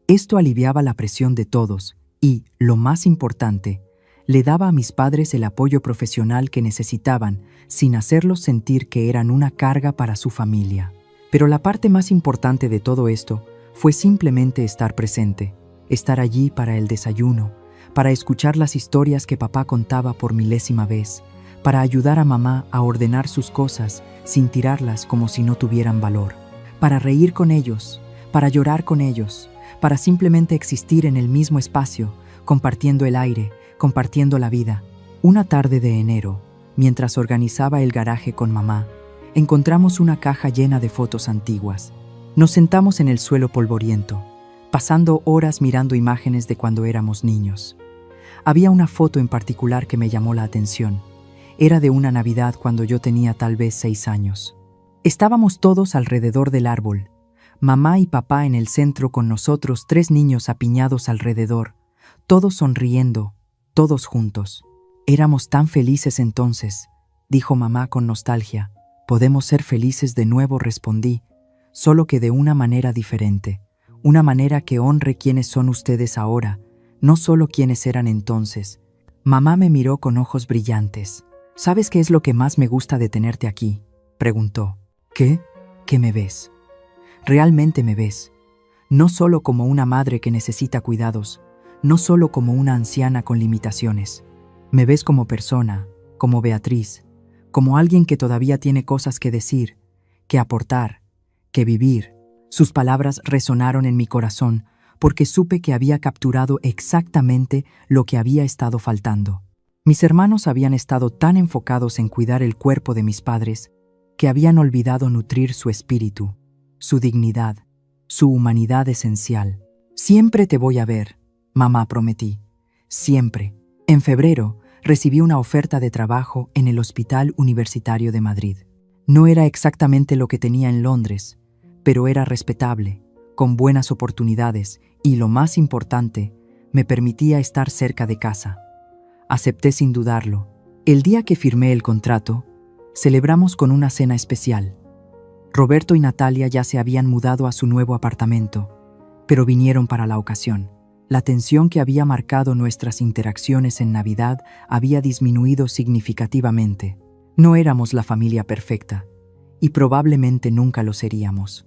Esto aliviaba la presión de todos y, lo más importante, Le daba a mis padres el apoyo profesional que necesitaban, sin hacerlos sentir que eran una carga para su familia. Pero la parte más importante de todo esto fue simplemente estar presente, estar allí para el desayuno, para escuchar las historias que papá contaba por milésima vez, para ayudar a mamá a ordenar sus cosas sin tirarlas como si no tuvieran valor, para reír con ellos, para llorar con ellos, para simplemente existir en el mismo espacio, compartiendo el aire, compartiendo la vida. Una tarde de enero, mientras organizaba el garaje con mamá, encontramos una caja llena de fotos antiguas. Nos sentamos en el suelo polvoriento, pasando horas mirando imágenes de cuando éramos niños. Había una foto en particular que me llamó la atención. Era de una Navidad cuando yo tenía tal vez 6 años. Estábamos todos alrededor del árbol, mamá y papá en el centro con nosotros 3 niños apiñados alrededor, todos sonriendo, todos juntos. Éramos tan felices entonces, dijo mamá con nostalgia. Podemos ser felices de nuevo, respondí, solo que de una manera diferente, una manera que honre quiénes son ustedes ahora, no solo quiénes eran entonces. Mamá me miró con ojos brillantes. ¿Sabes qué es lo que más me gusta de tenerte aquí?, preguntó. ¿Qué? ¿Qué me ves? Realmente me ves. No solo como una madre que necesita cuidados, no solo como una anciana con limitaciones. Me ves como persona, como Beatriz, como alguien que todavía tiene cosas que decir, que aportar, que vivir. Sus palabras resonaron en mi corazón porque supe que había capturado exactamente lo que había estado faltando. Mis hermanos habían estado tan enfocados en cuidar el cuerpo de mis padres que habían olvidado nutrir su espíritu, su dignidad, su humanidad esencial. Siempre te voy a ver, mamá, prometí. Siempre. En febrero, recibí una oferta de trabajo en el Hospital Universitario de Madrid. No era exactamente lo que tenía en Londres, pero era respetable, con buenas oportunidades y, lo más importante, me permitía estar cerca de casa. Acepté sin dudarlo. El día que firmé el contrato, celebramos con una cena especial. Roberto y Natalia ya se habían mudado a su nuevo apartamento, pero vinieron para la ocasión. La tensión que había marcado nuestras interacciones en Navidad había disminuido significativamente. No éramos la familia perfecta, y probablemente nunca lo seríamos.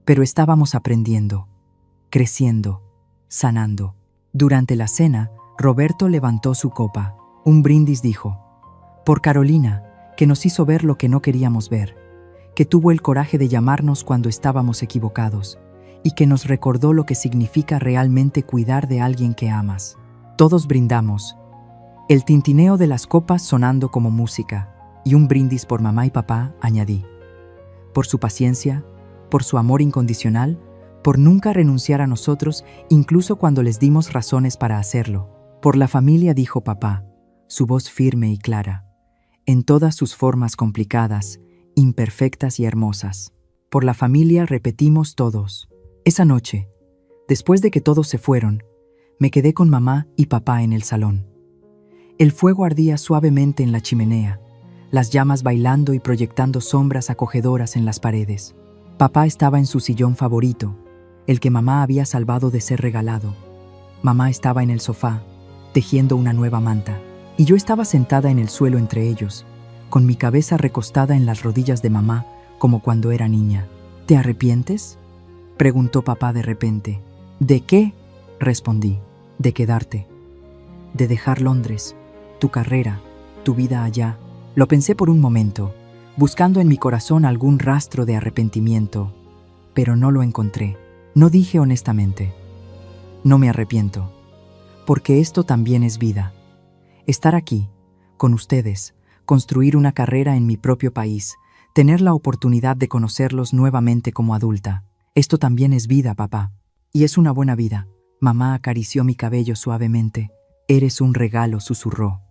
Pero estábamos aprendiendo, creciendo, sanando. Durante la cena, Roberto levantó su copa. Un brindis, dijo. Por Carolina, que nos hizo ver lo que no queríamos ver, que tuvo el coraje de llamarnos cuando estábamos equivocados, y que nos recordó lo que significa realmente cuidar de alguien que amas. Todos brindamos, el tintineo de las copas sonando como música, y un brindis por mamá y papá, añadí. Por su paciencia, por su amor incondicional, por nunca renunciar a nosotros, incluso cuando les dimos razones para hacerlo. Por la familia, dijo papá, su voz firme y clara, en todas sus formas complicadas, imperfectas y hermosas. Por la familia, repetimos todos. Esa noche, después de que todos se fueron, me quedé con mamá y papá en el salón. El fuego ardía suavemente en la chimenea, las llamas bailando y proyectando sombras acogedoras en las paredes. Papá estaba en su sillón favorito, el que mamá había salvado de ser regalado. Mamá estaba en el sofá, tejiendo una nueva manta, y yo estaba sentada en el suelo entre ellos, con mi cabeza recostada en las rodillas de mamá, como cuando era niña. ¿Te arrepientes?, preguntó papá de repente. ¿De qué?, respondí. De quedarte. De dejar Londres, tu carrera, tu vida allá. Lo pensé por un momento, buscando en mi corazón algún rastro de arrepentimiento, pero no lo encontré. No dije honestamente. No me arrepiento, porque esto también es vida. Estar aquí, con ustedes, construir una carrera en mi propio país, tener la oportunidad de conocerlos nuevamente como adulta. Esto también es vida, papá. Y es una buena vida. Mamá acarició mi cabello suavemente. Eres un regalo, susurró.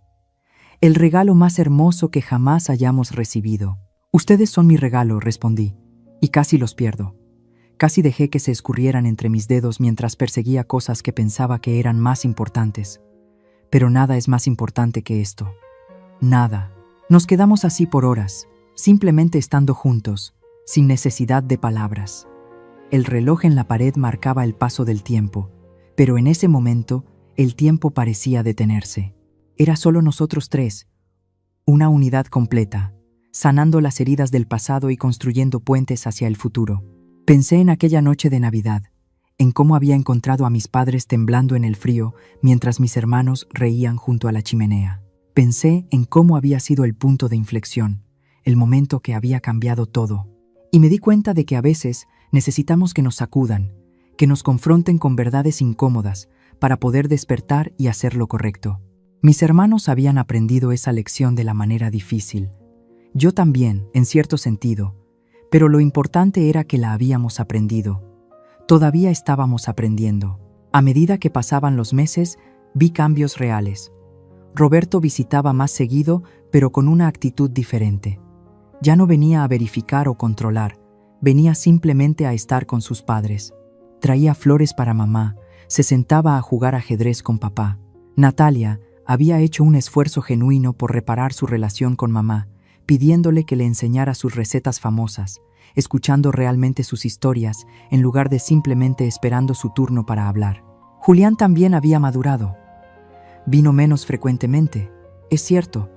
El regalo más hermoso que jamás hayamos recibido. Ustedes son mi regalo, respondí, y casi los pierdo. Casi dejé que se escurrieran entre mis dedos mientras perseguía cosas que pensaba que eran más importantes. Pero nada es más importante que esto. Nada. Nos quedamos así por horas, simplemente estando juntos, sin necesidad de palabras. El reloj en la pared marcaba el paso del tiempo, pero en ese momento el tiempo parecía detenerse. Era solo nosotros tres, una unidad completa, sanando las heridas del pasado y construyendo puentes hacia el futuro. Pensé en aquella noche de Navidad, en cómo había encontrado a mis padres temblando en el frío mientras mis hermanos reían junto a la chimenea. Pensé en cómo había sido el punto de inflexión, el momento que había cambiado todo. Y me di cuenta de que a veces necesitamos que nos sacudan, que nos confronten con verdades incómodas para poder despertar y hacer lo correcto. Mis hermanos habían aprendido esa lección de la manera difícil. Yo también, en cierto sentido, pero lo importante era que la habíamos aprendido. Todavía estábamos aprendiendo. A medida que pasaban los meses, vi cambios reales. Roberto visitaba más seguido, pero con una actitud diferente. Ya no venía a verificar o controlar, venía simplemente a estar con sus padres. Traía flores para mamá, se sentaba a jugar ajedrez con papá. Natalia había hecho un esfuerzo genuino por reparar su relación con mamá, pidiéndole que le enseñara sus recetas famosas, escuchando realmente sus historias en lugar de simplemente esperando su turno para hablar. Julián también había madurado. Vino menos frecuentemente, es cierto,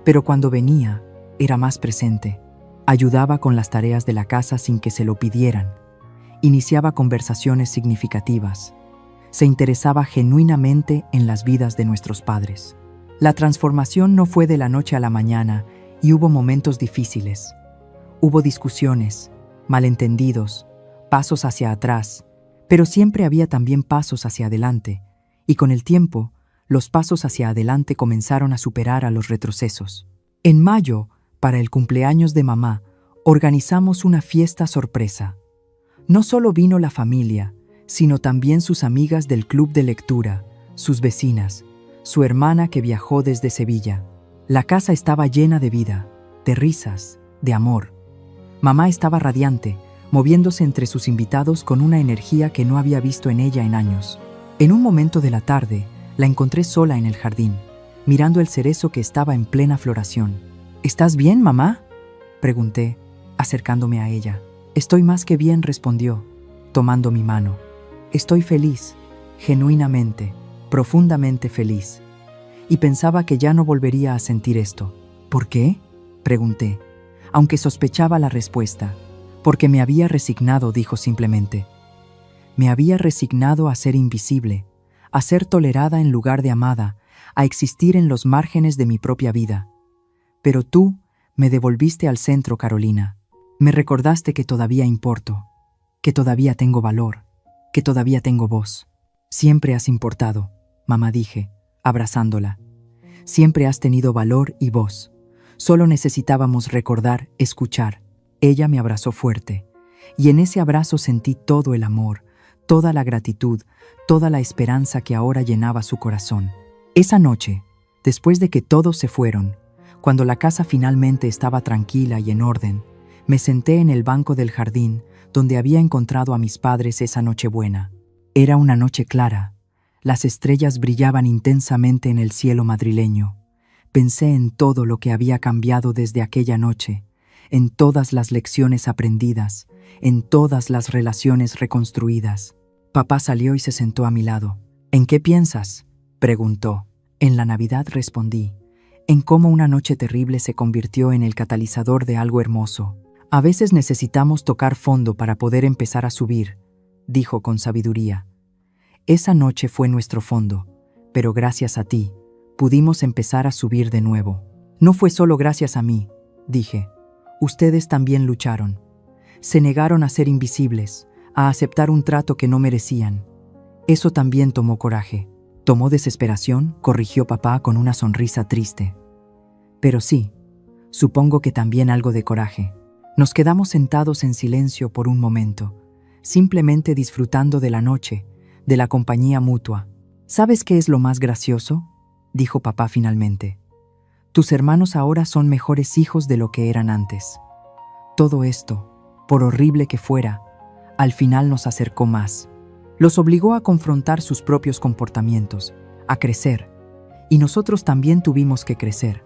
pero cuando venía, era más presente. Ayudaba con las tareas de la casa sin que se lo pidieran. Iniciaba conversaciones significativas. Se interesaba genuinamente en las vidas de nuestros padres. La transformación no fue de la noche a la mañana y hubo momentos difíciles. Hubo discusiones, malentendidos, pasos hacia atrás, pero siempre había también pasos hacia adelante, y con el tiempo, los pasos hacia adelante comenzaron a superar a los retrocesos. En mayo, para el cumpleaños de mamá, organizamos una fiesta sorpresa. No solo vino la familia, sino también sus amigas del club de lectura, sus vecinas, su hermana que viajó desde Sevilla. La casa estaba llena de vida, de risas, de amor. Mamá estaba radiante, moviéndose entre sus invitados con una energía que no había visto en ella en años. En un momento de la tarde, la encontré sola en el jardín, mirando el cerezo que estaba en plena floración. ¿Estás bien, mamá?, pregunté, acercándome a ella. Estoy más que bien, respondió, tomando mi mano. Estoy feliz, genuinamente, profundamente feliz. Y pensaba que ya no volvería a sentir esto. ¿Por qué?, pregunté, aunque sospechaba la respuesta. Porque me había resignado, dijo simplemente. Me había resignado a ser invisible, a ser tolerada en lugar de amada, a existir en los márgenes de mi propia vida. Pero tú me devolviste al centro, Carolina. Me recordaste que todavía importo, que todavía tengo valor, que todavía tengo voz. Siempre has importado, mamá, dije, abrazándola. Siempre has tenido valor y voz. Solo necesitábamos recordar, escuchar. Ella me abrazó fuerte, y en ese abrazo sentí todo el amor, toda la gratitud, toda la esperanza que ahora llenaba su corazón. Esa noche, después de que todos se fueron, cuando la casa finalmente estaba tranquila y en orden, me senté en el banco del jardín donde había encontrado a mis padres esa Nochebuena. Era una noche clara. Las estrellas brillaban intensamente en el cielo madrileño. Pensé en todo lo que había cambiado desde aquella noche, en todas las lecciones aprendidas, en todas las relaciones reconstruidas. Papá salió y se sentó a mi lado. ¿En qué piensas?, preguntó. En la Navidad, respondí. En cómo una noche terrible se convirtió en el catalizador de algo hermoso. A veces necesitamos tocar fondo para poder empezar a subir, dijo con sabiduría. Esa noche fue nuestro fondo, pero gracias a ti, pudimos empezar a subir de nuevo. No fue solo gracias a mí, dije. Ustedes también lucharon. Se negaron a ser invisibles, a aceptar un trato que no merecían. Eso también tomó coraje. ¿Tomó desesperación?, corrigió papá con una sonrisa triste. Pero sí, supongo que también algo de coraje. Nos quedamos sentados en silencio por un momento, simplemente disfrutando de la noche, de la compañía mutua. ¿Sabes qué es lo más gracioso?, dijo papá finalmente. Tus hermanos ahora son mejores hijos de lo que eran antes. Todo esto, por horrible que fuera, al final nos acercó más. Los obligó a confrontar sus propios comportamientos, a crecer. Y nosotros también tuvimos que crecer,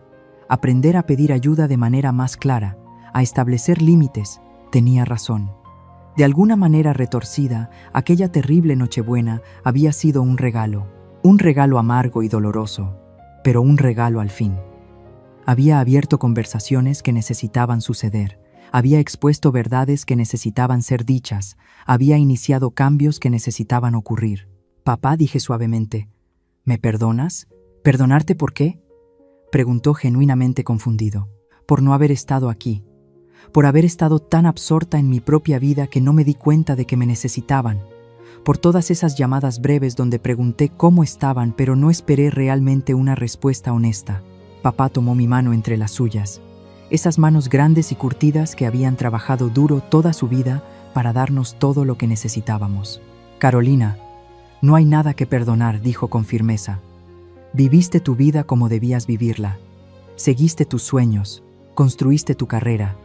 aprender a pedir ayuda de manera más clara, a establecer límites. Tenía razón. De alguna manera retorcida, aquella terrible Nochebuena había sido un regalo amargo y doloroso. pero un regalo al fin. Había abierto conversaciones que necesitaban suceder, había expuesto verdades que necesitaban ser dichas, había iniciado cambios que necesitaban ocurrir. «Papá», dije suavemente, «¿me perdonas? ¿Perdonarte por qué?», preguntó genuinamente confundido. «Por no haber estado aquí, por haber estado tan absorta en mi propia vida que no me di cuenta de que me necesitaban, por todas esas llamadas breves donde pregunté cómo estaban pero no esperé realmente una respuesta honesta». Papá tomó mi mano entre las suyas, esas manos grandes y curtidas que habían trabajado duro toda su vida para darnos todo lo que necesitábamos. «Carolina, no hay nada que perdonar», dijo con firmeza. «Viviste tu vida como debías vivirla. Seguiste tus sueños, construiste tu carrera.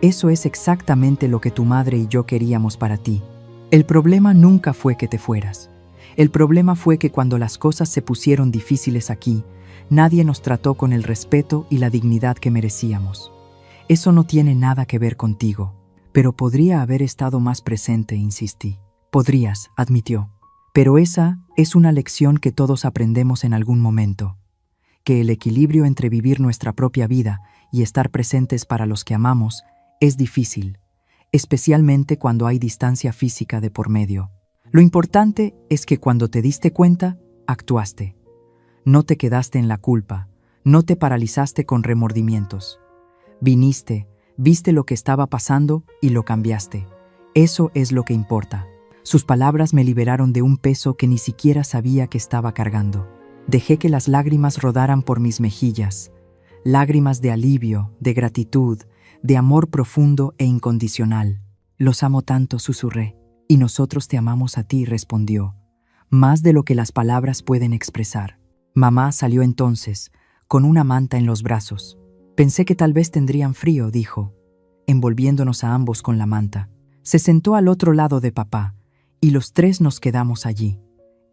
Eso es exactamente lo que tu madre y yo queríamos para ti. El problema nunca fue que te fueras. El problema fue que cuando las cosas se pusieron difíciles aquí, nadie nos trató con el respeto y la dignidad que merecíamos. Eso no tiene nada que ver contigo, pero podría haber estado más presente», insistí. «Podrías», admitió. «Pero esa es una lección que todos aprendemos en algún momento, que el equilibrio entre vivir nuestra propia vida y estar presentes para los que amamos es difícil, especialmente cuando hay distancia física de por medio. Lo importante es que cuando te diste cuenta, actuaste. No te quedaste en la culpa, no te paralizaste con remordimientos. Viniste, viste lo que estaba pasando y lo cambiaste. Eso es lo que importa». Sus palabras me liberaron de un peso que ni siquiera sabía que estaba cargando. Dejé que las lágrimas rodaran por mis mejillas, lágrimas de alivio, de gratitud, de amor profundo e incondicional. «Los amo tanto», susurré. «Y nosotros te amamos a ti», respondió, «más de lo que las palabras pueden expresar». Mamá salió entonces, con una manta en los brazos. «Pensé que tal vez tendrían frío», dijo, envolviéndonos a ambos con la manta. Se sentó al otro lado de papá, y los tres nos quedamos allí,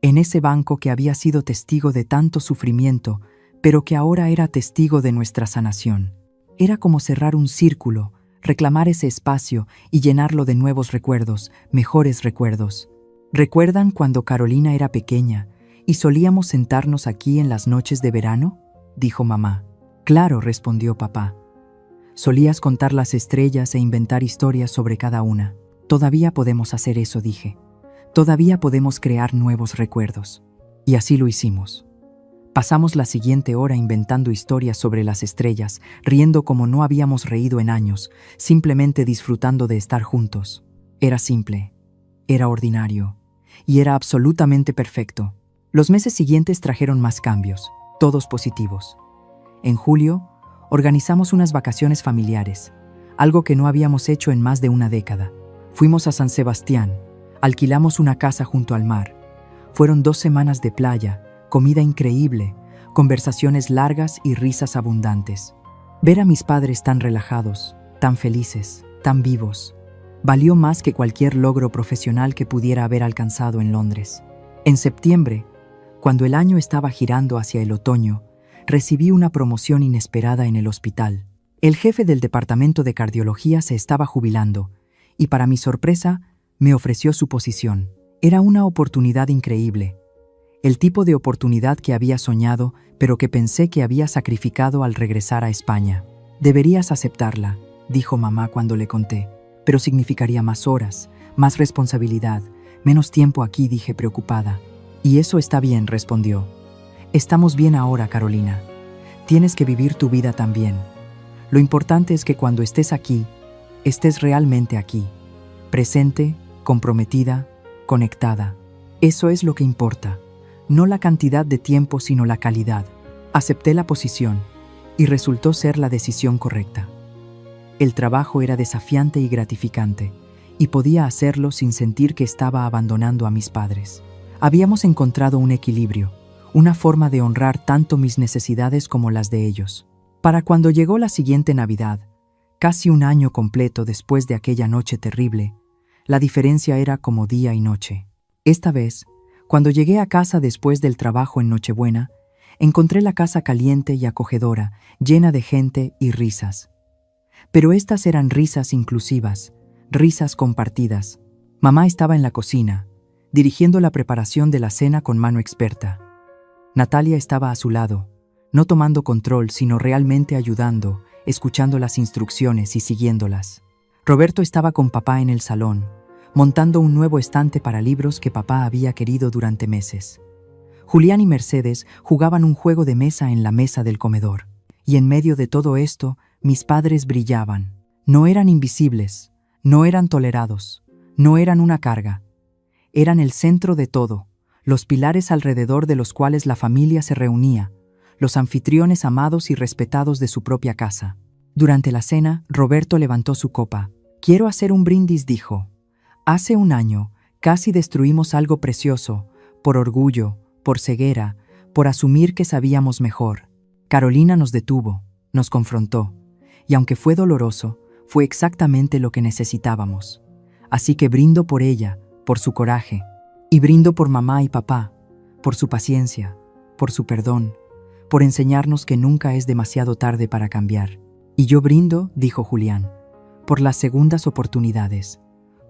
en ese banco que había sido testigo de tanto sufrimiento, pero que ahora era testigo de nuestra sanación. Era como cerrar un círculo, reclamar ese espacio y llenarlo de nuevos recuerdos, mejores recuerdos. «¿Recuerdan cuando Carolina era pequeña y solíamos sentarnos aquí en las noches de verano?», dijo mamá. «Claro», respondió papá. «Solías contar las estrellas e inventar historias sobre cada una». «Todavía podemos hacer eso», dije. «Todavía podemos crear nuevos recuerdos». Y así lo hicimos. Pasamos la siguiente hora inventando historias sobre las estrellas, riendo como no habíamos reído en años, simplemente disfrutando de estar juntos. Era simple, era ordinario, y era absolutamente perfecto. Los meses siguientes trajeron más cambios, todos positivos. En julio, organizamos unas vacaciones familiares, algo que no habíamos hecho en más de una década. Fuimos a San Sebastián, alquilamos una casa junto al mar. Fueron 2 semanas de playa, comida increíble, conversaciones largas y risas abundantes. Ver a mis padres tan relajados, tan felices, tan vivos, valió más que cualquier logro profesional que pudiera haber alcanzado en Londres. En septiembre, cuando el año estaba girando hacia el otoño, recibí una promoción inesperada en el hospital. El jefe del departamento de cardiología se estaba jubilando, y para mi sorpresa, me ofreció su posición. Era una oportunidad increíble. El tipo de oportunidad que había soñado, pero que pensé que había sacrificado al regresar a España. «Deberías aceptarla», dijo mamá cuando le conté. «Pero significaría más horas, más responsabilidad, menos tiempo aquí», dije preocupada. «Y eso está bien», respondió. «Estamos bien ahora, Carolina. Tienes que vivir tu vida también. Lo importante es que cuando estés aquí, estés realmente aquí, presente, comprometida, conectada. Eso es lo que importa. No la cantidad de tiempo, sino la calidad». Acepté la posición, y resultó ser la decisión correcta. El trabajo era desafiante y gratificante, y podía hacerlo sin sentir que estaba abandonando a mis padres. Habíamos encontrado un equilibrio, una forma de honrar tanto mis necesidades como las de ellos. Para cuando llegó la siguiente Navidad, casi un año completo después de aquella noche terrible, la diferencia era como día y noche. Esta vez, cuando llegué a casa después del trabajo en Nochebuena, encontré la casa caliente y acogedora, llena de gente y risas. Pero estas eran risas inclusivas, risas compartidas. Mamá estaba en la cocina, dirigiendo la preparación de la cena con mano experta. Natalia estaba a su lado, no tomando control, sino realmente ayudando, escuchando las instrucciones y siguiéndolas. Roberto estaba con papá en el salón, montando un nuevo estante para libros que papá había querido durante meses. Julián y Mercedes jugaban un juego de mesa en la mesa del comedor. Y en medio de todo esto, mis padres brillaban. No eran invisibles, no eran tolerados, no eran una carga. Eran el centro de todo, los pilares alrededor de los cuales la familia se reunía, los anfitriones amados y respetados de su propia casa. Durante la cena, Roberto levantó su copa. «Quiero hacer un brindis», dijo. «Hace un año, casi destruimos algo precioso, por orgullo, por ceguera, por asumir que sabíamos mejor». Carolina nos detuvo, nos confrontó, y aunque fue doloroso, fue exactamente lo que necesitábamos. Así que brindo por ella, por su coraje, y brindo por mamá y papá, por su paciencia, por su perdón, por enseñarnos que nunca es demasiado tarde para cambiar. «Y yo brindo», dijo Julián, «por las segundas oportunidades,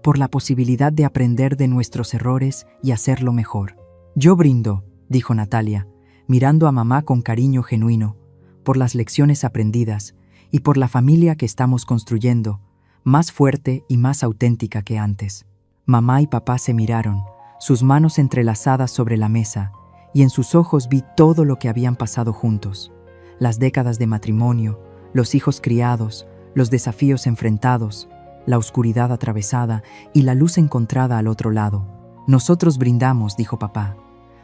por la posibilidad de aprender de nuestros errores y hacerlo mejor». «Yo brindo», dijo Natalia, mirando a mamá con cariño genuino, «por las lecciones aprendidas y por la familia que estamos construyendo, más fuerte y más auténtica que antes». Mamá y papá se miraron, sus manos entrelazadas sobre la mesa, y en sus ojos vi todo lo que habían pasado juntos. Las décadas de matrimonio, los hijos criados, los desafíos enfrentados, la oscuridad atravesada y la luz encontrada al otro lado. «Nosotros brindamos», dijo papá,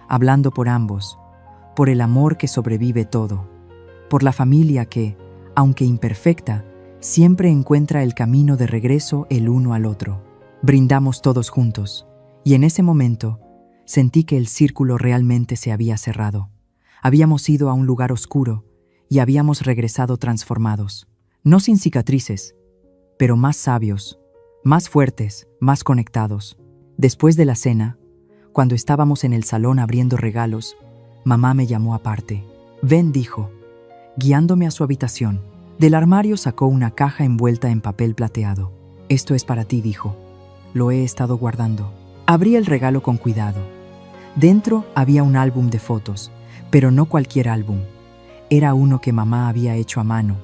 hablando por ambos, por el amor que sobrevive todo, por la familia que, aunque imperfecta, siempre encuentra el camino de regreso el uno al otro. Brindamos todos juntos, y en ese momento sentí que el círculo realmente se había cerrado. Habíamos ido a un lugar oscuro y habíamos regresado transformados, no sin cicatrices, pero más sabios, más fuertes, más conectados. Después de la cena, cuando estábamos en el salón abriendo regalos, mamá me llamó aparte. «Ven», dijo, guiándome a su habitación. Del armario sacó una caja envuelta en papel plateado. «Esto es para ti», dijo. «Lo he estado guardando». Abrí el regalo con cuidado. Dentro había un álbum de fotos, pero no cualquier álbum. Era uno que mamá había hecho a mano,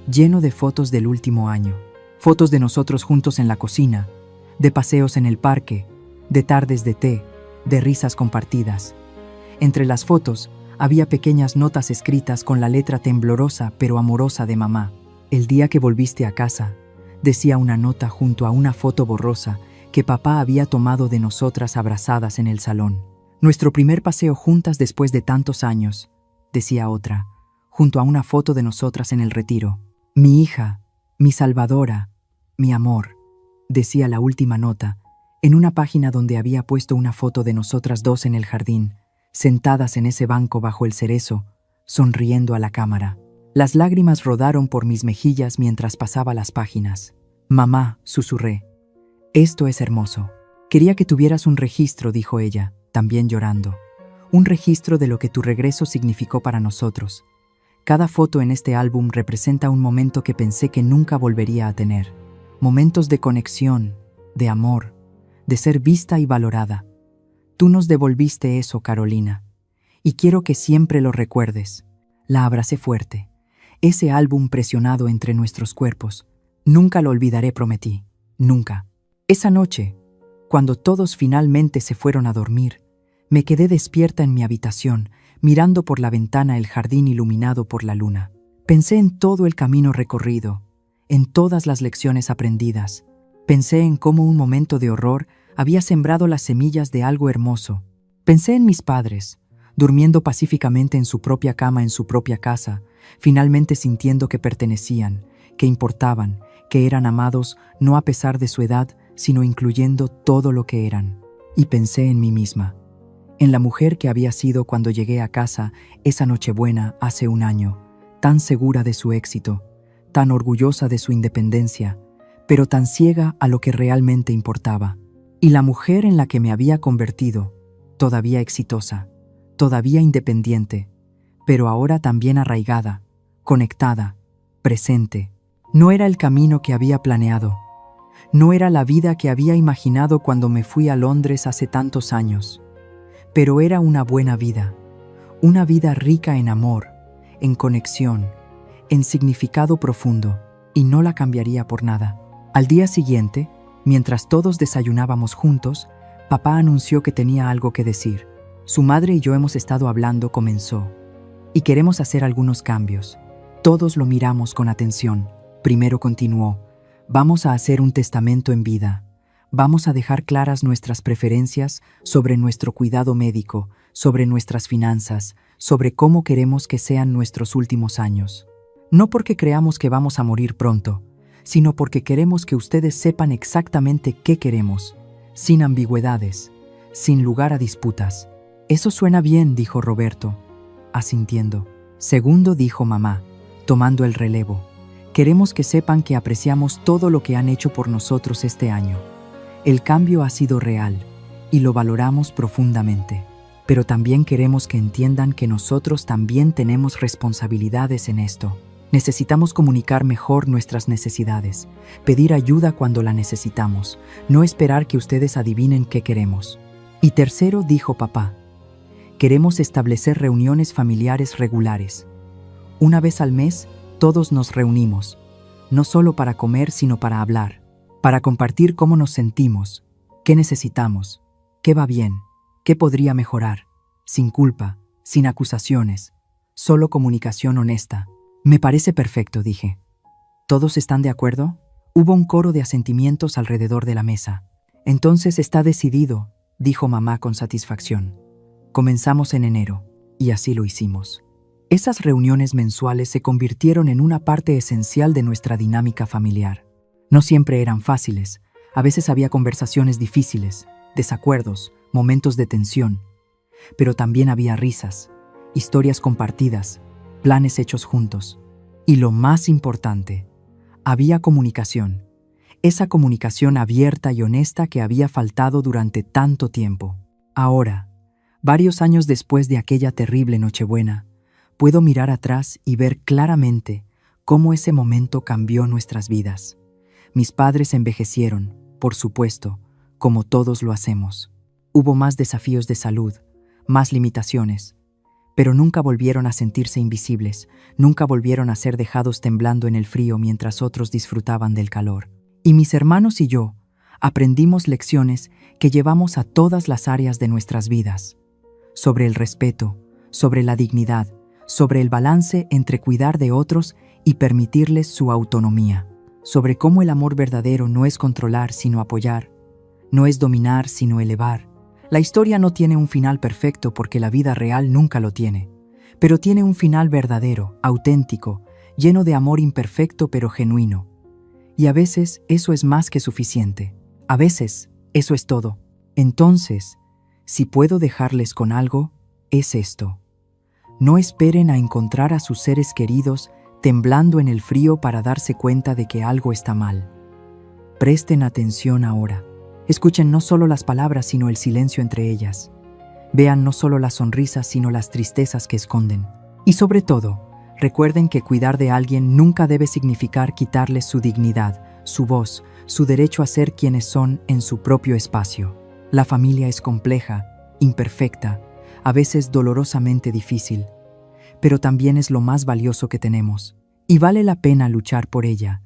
lleno de fotos del último año. Fotos de nosotros juntos en la cocina, de paseos en el parque, de tardes de té, de risas compartidas. Entre las fotos había pequeñas notas escritas con la letra temblorosa pero amorosa de mamá. «El día que volviste a casa», decía una nota junto a una foto borrosa que papá había tomado de nosotras abrazadas en el salón. «Nuestro primer paseo juntas después de tantos años», decía otra, junto a una foto de nosotras en el retiro. «Mi hija, mi salvadora, mi amor», decía la última nota, en una página donde había puesto una foto de nosotras dos en el jardín, sentadas en ese banco bajo el cerezo, sonriendo a la cámara. Las lágrimas rodaron por mis mejillas mientras pasaba las páginas. «Mamá», susurré, «esto es hermoso. Quería que tuvieras un registro», dijo ella, también llorando. «Un registro de lo que tu regreso significó para nosotros. Cada foto en este álbum representa un momento que pensé que nunca volvería a tener. Momentos de conexión, de amor, de ser vista y valorada. Tú nos devolviste eso, Carolina, y quiero que siempre lo recuerdes». La abracé fuerte. Ese álbum presionado entre nuestros cuerpos. Nunca lo olvidaré, prometí. Nunca. Esa noche, cuando todos finalmente se fueron a dormir, me quedé despierta en mi habitación, mirando por la ventana el jardín iluminado por la luna. Pensé en todo el camino recorrido, en todas las lecciones aprendidas. Pensé en cómo un momento de horror había sembrado las semillas de algo hermoso. Pensé en mis padres, durmiendo pacíficamente en su propia cama en su propia casa, finalmente sintiendo que pertenecían, que importaban, que eran amados no a pesar de su edad, sino incluyendo todo lo que eran. Y pensé en mí misma, en la mujer que había sido cuando llegué a casa esa Nochebuena hace un año, tan segura de su éxito, tan orgullosa de su independencia, pero tan ciega a lo que realmente importaba. Y la mujer en la que me había convertido, todavía exitosa, todavía independiente, pero ahora también arraigada, conectada, presente. No era el camino que había planeado. No era la vida que había imaginado cuando me fui a Londres hace tantos años. Pero era una buena vida, una vida rica en amor, en conexión, en significado profundo, y no la cambiaría por nada. Al día siguiente, mientras todos desayunábamos juntos, papá anunció que tenía algo que decir. Su madre y yo hemos estado hablando, comenzó, y queremos hacer algunos cambios. Todos lo miramos con atención. Primero continuó, vamos a hacer un testamento en vida. Vamos a dejar claras nuestras preferencias sobre nuestro cuidado médico, sobre nuestras finanzas, sobre cómo queremos que sean nuestros últimos años. No porque creamos que vamos a morir pronto, sino porque queremos que ustedes sepan exactamente qué queremos, sin ambigüedades, sin lugar a disputas. Eso suena bien, dijo Roberto, asintiendo. Segundo, dijo mamá, tomando el relevo. Queremos que sepan que apreciamos todo lo que han hecho por nosotros este año. El cambio ha sido real y lo valoramos profundamente. Pero también queremos que entiendan que nosotros también tenemos responsabilidades en esto. Necesitamos comunicar mejor nuestras necesidades, pedir ayuda cuando la necesitamos, no esperar que ustedes adivinen qué queremos. Y tercero, dijo papá, queremos establecer reuniones familiares regulares. Una vez al mes, todos nos reunimos, no solo para comer, sino para hablar, para compartir cómo nos sentimos, qué necesitamos, qué va bien, qué podría mejorar, sin culpa, sin acusaciones, solo comunicación honesta. Me parece perfecto, dije. ¿Todos están de acuerdo? Hubo un coro de asentimientos alrededor de la mesa. Entonces está decidido, dijo mamá con satisfacción. Comenzamos en enero, y así lo hicimos. Esas reuniones mensuales se convirtieron en una parte esencial de nuestra dinámica familiar. No siempre eran fáciles, a veces había conversaciones difíciles, desacuerdos, momentos de tensión, pero también había risas, historias compartidas, planes hechos juntos. Y lo más importante, había comunicación, esa comunicación abierta y honesta que había faltado durante tanto tiempo. Ahora, varios años después de aquella terrible Nochebuena, puedo mirar atrás y ver claramente cómo ese momento cambió nuestras vidas. Mis padres envejecieron, por supuesto, como todos lo hacemos. Hubo más desafíos de salud, más limitaciones, pero nunca volvieron a sentirse invisibles, nunca volvieron a ser dejados temblando en el frío mientras otros disfrutaban del calor. Y mis hermanos y yo aprendimos lecciones que llevamos a todas las áreas de nuestras vidas, sobre el respeto, sobre la dignidad, sobre el balance entre cuidar de otros y permitirles su autonomía, sobre cómo el amor verdadero no es controlar sino apoyar, no es dominar sino elevar. La historia no tiene un final perfecto porque la vida real nunca lo tiene, pero tiene un final verdadero, auténtico, lleno de amor imperfecto pero genuino. Y a veces eso es más que suficiente. A veces eso es todo. Entonces, si puedo dejarles con algo, es esto. No esperen a encontrar a sus seres queridos temblando en el frío para darse cuenta de que algo está mal. Presten atención ahora. Escuchen no solo las palabras, sino el silencio entre ellas. Vean no solo las sonrisas, sino las tristezas que esconden. Y sobre todo, recuerden que cuidar de alguien nunca debe significar quitarles su dignidad, su voz, su derecho a ser quienes son en su propio espacio. La familia es compleja, imperfecta, a veces dolorosamente difícil, pero también es lo más valioso que tenemos, y vale la pena luchar por ella,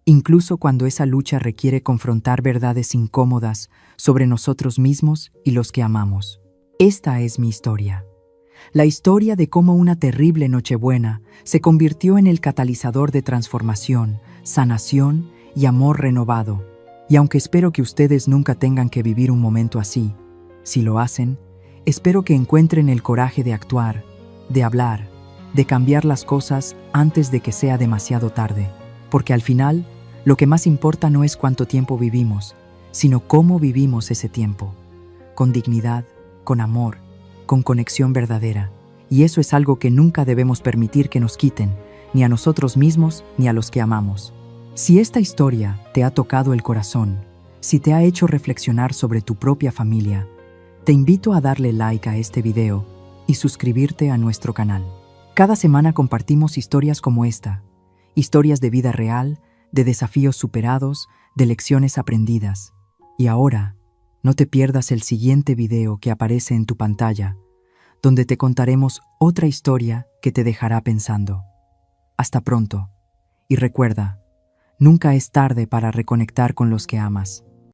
incluso cuando esa lucha requiere confrontar verdades incómodas sobre nosotros mismos y los que amamos. Esta es mi historia. La historia de cómo una terrible Nochebuena se convirtió en el catalizador de transformación, sanación y amor renovado. Y aunque espero que ustedes nunca tengan que vivir un momento así, si lo hacen, espero que encuentren el coraje de actuar, de hablar, de cambiar las cosas antes de que sea demasiado tarde. Porque al final, lo que más importa no es cuánto tiempo vivimos, sino cómo vivimos ese tiempo. Con dignidad, con amor, con conexión verdadera. Y eso es algo que nunca debemos permitir que nos quiten, ni a nosotros mismos ni a los que amamos. Si esta historia te ha tocado el corazón, si te ha hecho reflexionar sobre tu propia familia, te invito a darle like a este video y suscribirte a nuestro canal. Cada semana compartimos historias como esta, historias de vida real, de desafíos superados, de lecciones aprendidas. Y ahora, no te pierdas el siguiente video que aparece en tu pantalla, donde te contaremos otra historia que te dejará pensando. Hasta pronto. Y recuerda, nunca es tarde para reconectar con los que amas.